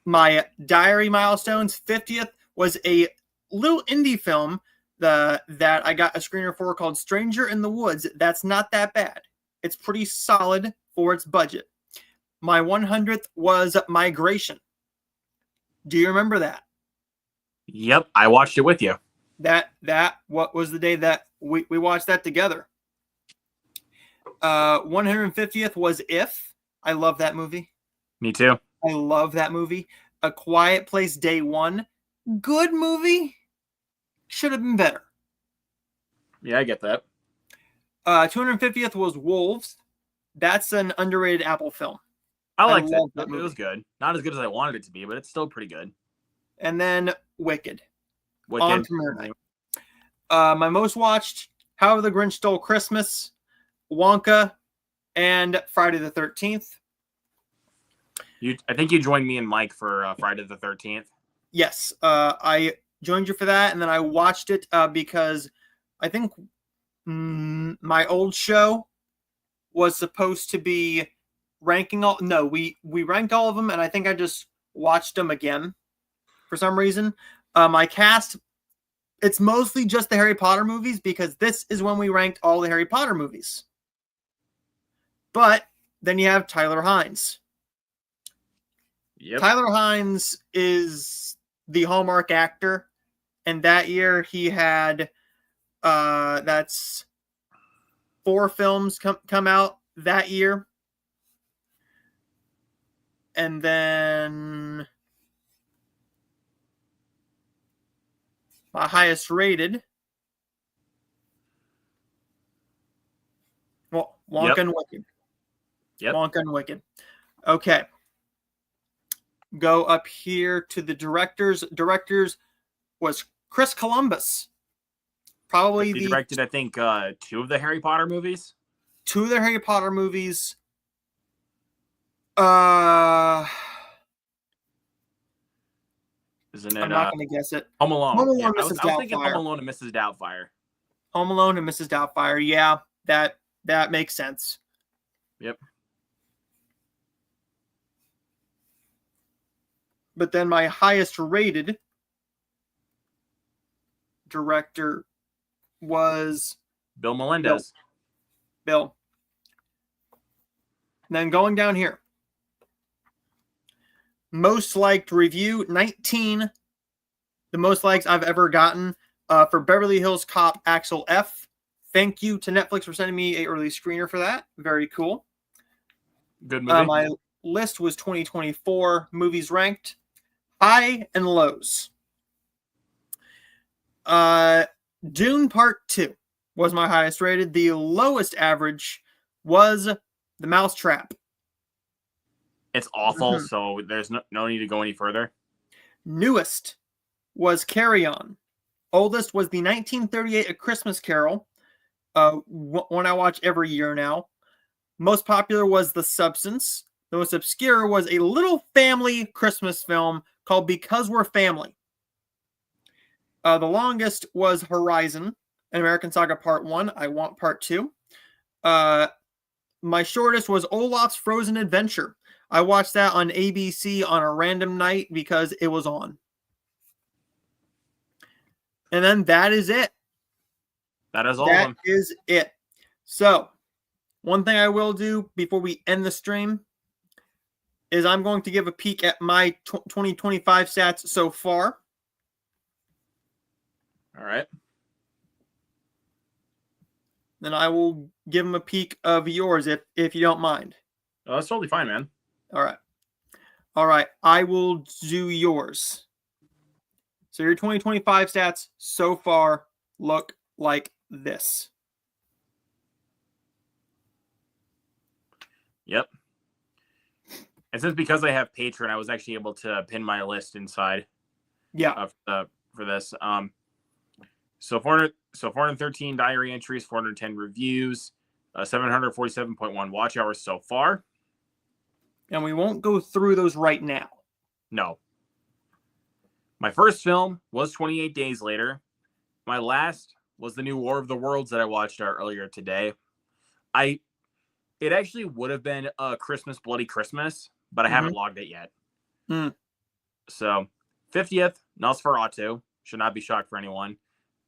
My diary milestones, 50th, was a little indie film that I got a screener for called Stranger in the Woods. That's not that bad. It's pretty solid for its budget. My 100th was Migration. Do you remember that? Yep, I watched it with you. What was the day that we watched that together? 150th was If. I love that movie. Me too. I love that movie. A Quiet Place Day 1. Good movie. Should have been better. Yeah, I get that. 250th was Wolves. That's an underrated Apple film. I liked it. It was good. Not as good as I wanted it to be, but it's still pretty good. And then Wicked. On premiere night. My most watched, How the Grinch Stole Christmas, Wonka, and Friday the 13th. I think you joined me and Mike for Friday the 13th. Yes, I joined you for that, and then I watched it because I think my old show was supposed to be ranking all. No, we ranked all of them, and I think I just watched them again for some reason. My cast, it's mostly just the Harry Potter movies because this is when we ranked all the Harry Potter movies. But then you have Tyler Hynes. Yep. Tyler Hynes is the Hallmark actor, and that year he had that's 4 films come out that year. And then my highest rated, well, Wonka and Wicked. Yep. Wonka and Wicked. Okay. Go up here to the directors. Directors was Chris Columbus. Probably he directed, I think, 2 of the Harry Potter movies. 2 of the Harry Potter movies. Isn't it? I'm not going to guess it. Home Alone. Home Alone, yeah, Mrs. I was thinking Home Alone and Mrs. Doubtfire. Home Alone and Mrs. Doubtfire. Yeah, that makes sense. Yep. But then my highest rated director was Bill Melendez. Bill. And then going down here. Most liked review, 19. The most likes I've ever gotten for Beverly Hills Cop Axel F. Thank you to Netflix for sending me a early screener for that. Very cool. Good movie. My list was 2024 movies ranked high and lows. Dune Part 2 was my highest rated. The lowest average was The Mousetrap. It's awful, so there's no need to go any further. Newest was Carry On. Oldest was the 1938 A Christmas Carol, one I watch every year now. Most popular was The Substance. The most obscure was a little family Christmas film called Because We're Family. The longest was Horizon, an American Saga Part 1. I want Part 2. My shortest was Olaf's Frozen Adventure. I watched that on ABC on a random night because it was on. And then that is it. That is all of them. That is it. So, one thing I will do before we end the stream is I'm going to give a peek at my 2025 stats so far. All right. Then I will give them a peek of yours if you don't mind. Oh, that's totally fine, man. All right. All right. I will do yours. So your 2025 stats so far look like this. Yep. And since because I have Patreon, I was actually able to pin my list inside. Yeah. For this. So 413 diary entries, 410 reviews, 747.1 watch hours so far. And we won't go through those right now. No. My first film was 28 Days Later. My last was the new War of the Worlds that I watched earlier today. It actually would have been a Christmas Bloody Christmas, but I haven't logged it yet. So 50th, Nosferatu. Should not be shocked for anyone.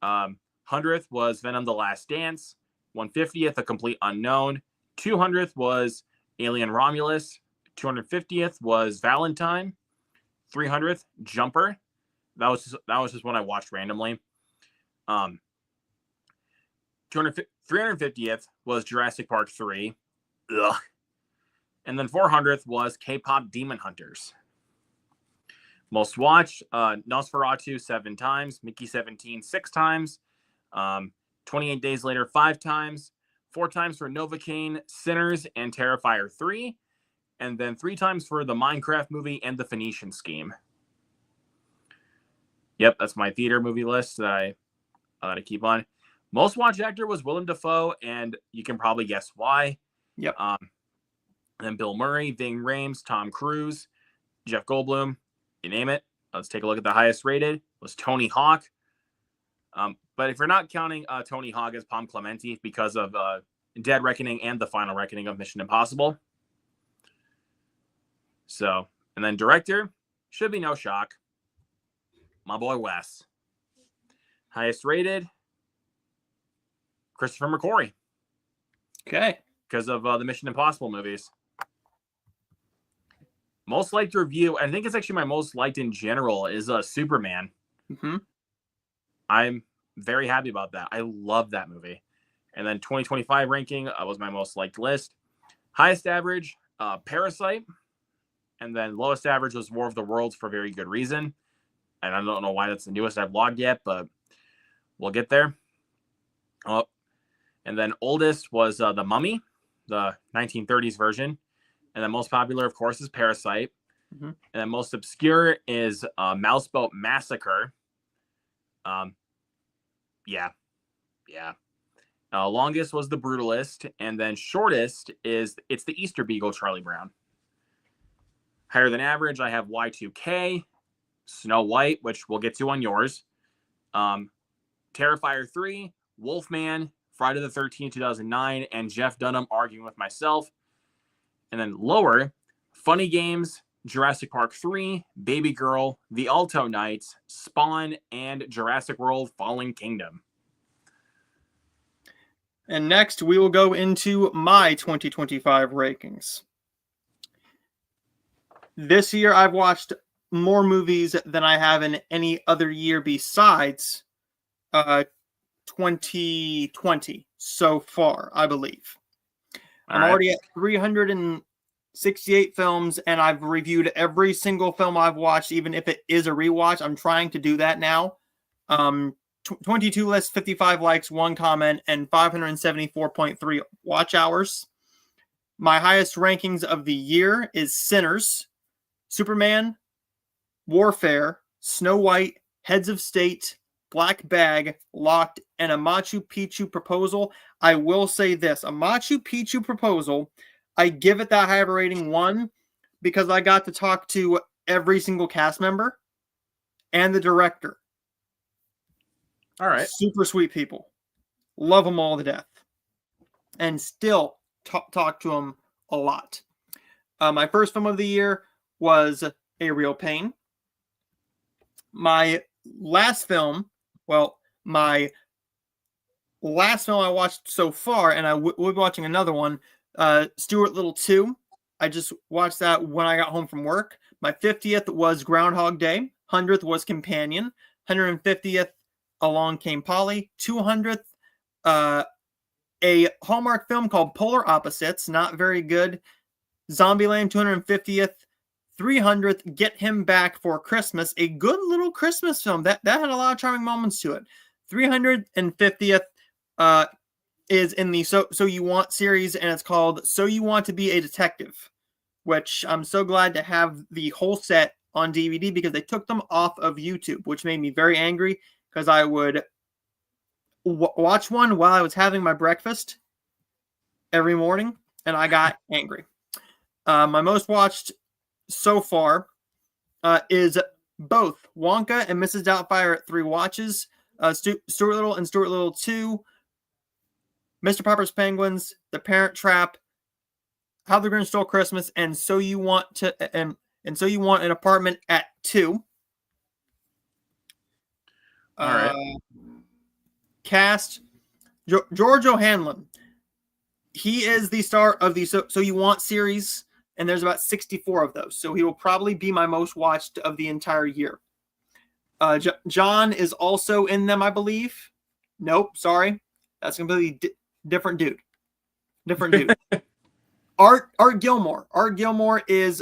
100th was Venom: The Last Dance. 150th, A Complete Unknown. 200th was Alien Romulus. 250th was Valentine. 300th, Jumper. That was just one I watched randomly. 350th was Jurassic Park 3. Ugh. And then 400th was K-pop Demon Hunters. Most watched, Nosferatu 7 times, Mickey 17 6 times, 28 Days Later 5 times, 4 times for Novocaine, Sinners, and Terrifier 3, and then 3 times for the Minecraft movie and the Phoenician Scheme. Yep, that's my theater movie list that I keep on. Most watched actor was Willem Dafoe, and you can probably guess why. Yep. Then Bill Murray, Ving Rhames, Tom Cruise, Jeff Goldblum, you name it. Let's take a look at the highest rated. Was Tony Hawk. But if you're not counting Tony Hawk as Pom Clemente because of Dead Reckoning and the Final Reckoning of Mission Impossible. So, and then director, should be no shock. My boy Wes. Highest rated, Christopher McQuarrie. Okay. Because of the Mission Impossible movies. Most liked review, I think it's actually my most liked in general, is Superman. I'm very happy about that. I love that movie. And then 2025 ranking was my most liked list. Highest average, Parasite. And then lowest average was War of the Worlds for very good reason. And I don't know why that's the newest I've logged yet, but we'll get there. Oh, and then oldest was The Mummy, the 1930s version. And then most popular, of course, is Parasite. And then most obscure is Mouseboat Massacre. Yeah. Longest was The Brutalist. And then shortest is It's the Easter Beagle, Charlie Brown. Higher than average, I have Y2K, Snow White, which we'll get to on yours. Terrifier 3, Wolfman, Friday the 13th, 2009, and Jeff Dunham Arguing with Myself. And then lower, Funny Games, Jurassic Park 3, Baby Girl, The Alto Knights, Spawn, and Jurassic World Fallen Kingdom. And next, we will go into my 2025 rankings. This year, I've watched more movies than I have in any other year besides 2020 so far, I believe. All I'm right. already at 368 films, and I've reviewed every single film I've watched, even if it is a rewatch. I'm trying to do that now. 22 lists, 55 likes, 1 comment, and 574.3 watch hours. My highest rankings of the year is Sinners, Superman, Warfare, Snow White, Heads of State, Black Bag, Locked, and a Machu Picchu Proposal. I will say this, a Machu Picchu Proposal, I give it that high of a rating, 1, because I got to talk to every single cast member and the director. All right. Super sweet people. Love them all to death. And still talk to them a lot. My first film of the year was A Real Pain. My last film I watched so far, and I will be watching another one, Stuart Little 2. I just watched that when I got home from work. My 50th was Groundhog Day. 100th was Companion. 150th, Along Came Polly. 200th, a Hallmark film called Polar Opposites. Not very good. Zombieland. 250th. 300th, Get Him Back for Christmas, a good little Christmas film that had a lot of charming moments to it. 350th is in the So You Want series, and it's called So You Want to Be a Detective, which I'm so glad to have the whole set on DVD because they took them off of YouTube, which made me very angry because I would watch one while I was having my breakfast every morning, and I got angry. My most watched so far is both Wonka and Mrs. Doubtfire at 3 watches, Stuart Little and Stuart Little 2, Mr. Popper's Penguins, The Parent Trap, How the Grinch Stole Christmas, and So You Want an Apartment at 2. All right. Cast George O'Hanlon. He is the star of the So You Want series, and there's about 64 of those. So he will probably be my most watched of the entire year. John is also in them, I believe. Nope, sorry. That's a completely different dude. Art Gilmore. Art Gilmore is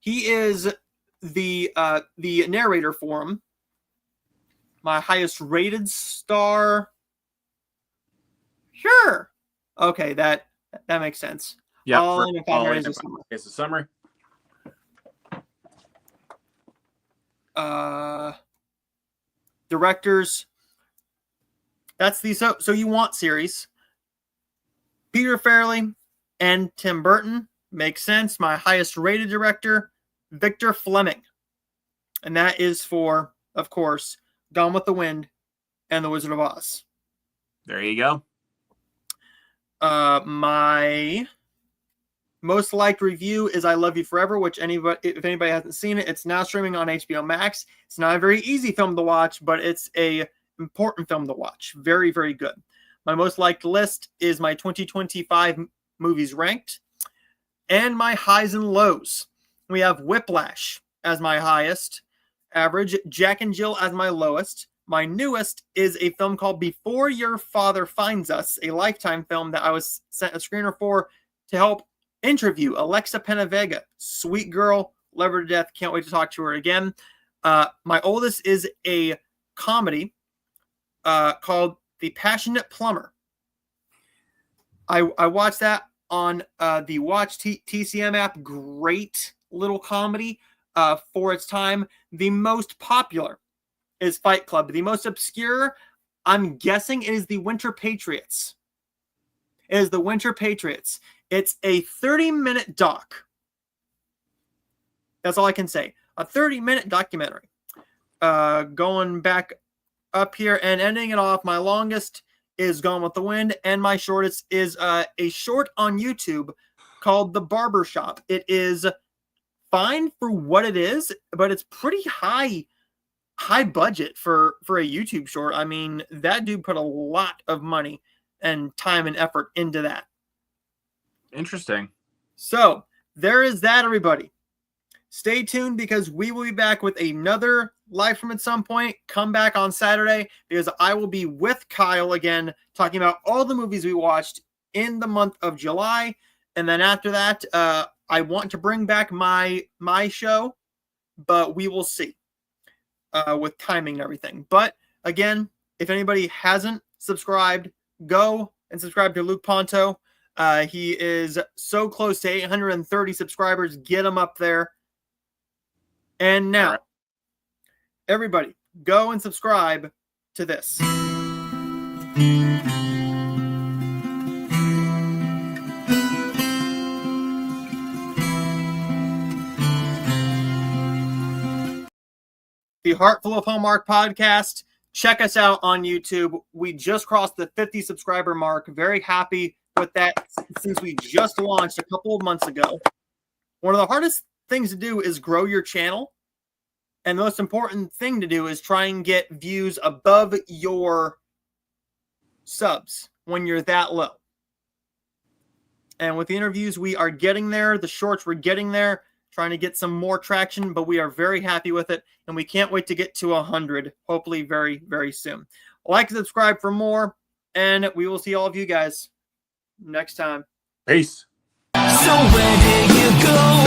he is the narrator for him. My highest rated star. Sure. Okay, that makes sense. Yeah. It's a summary. Directors. That's the So You Want series. Peter Farrelly and Tim Burton. Makes sense. My highest rated director, Victor Fleming. And that is for, of course, Gone with the Wind and The Wizard of Oz. There you go. My most liked review is I Love You Forever, which if anybody hasn't seen it, it's now streaming on HBO Max. It's not a very easy film to watch, but it's a important film to watch. Very, very good. My most liked list is my 2025 movies ranked and my highs and lows. We have Whiplash as my highest average, Jack and Jill as my lowest. My newest is a film called Before Your Father Finds Us, a Lifetime film that I was sent a screener for to help interview Alexa Penavega. Sweet girl, love her to death. Can't wait to talk to her again. My oldest is a comedy called The Passionate Plumber. I watched that on the Watch TCM app. Great little comedy for its time. The most popular is Fight Club. The most obscure, I'm guessing, it is The Winter Patriots. It's a 30-minute doc. That's all I can say. A 30-minute documentary. Going back up here and ending it off, my longest is Gone with the Wind, and my shortest is a short on YouTube called The Barber Shop. It is fine for what it is, but it's pretty high budget for a YouTube short. I mean, that dude put a lot of money and time and effort into that. Interesting. So there is that, everybody. Stay tuned because we will be back with another live from at some point, come back on Saturday because I will be with Kyle again talking about all the movies we watched in the month of July. And then after that, I want to bring back my show, but we will see with timing and everything. But again, if anybody hasn't subscribed, go and subscribe to Luke Ponto. He is so close to 830 subscribers. Get him up there. And now, everybody, go and subscribe to this. The Heartful of Hallmark podcast. Check us out on YouTube. We just crossed the 50 subscriber mark. Very happy with that since we just launched a couple of months ago. One of the hardest things to do is grow your channel. And the most important thing to do is try and get views above your subs when you're that low. And with the interviews, we are getting there. The shorts, we're getting there. Trying to get some more traction, but we are very happy with it, and we can't wait to get to 100, hopefully very, very soon. Like and subscribe for more, and we will see all of you guys next time. Peace. So where do you go?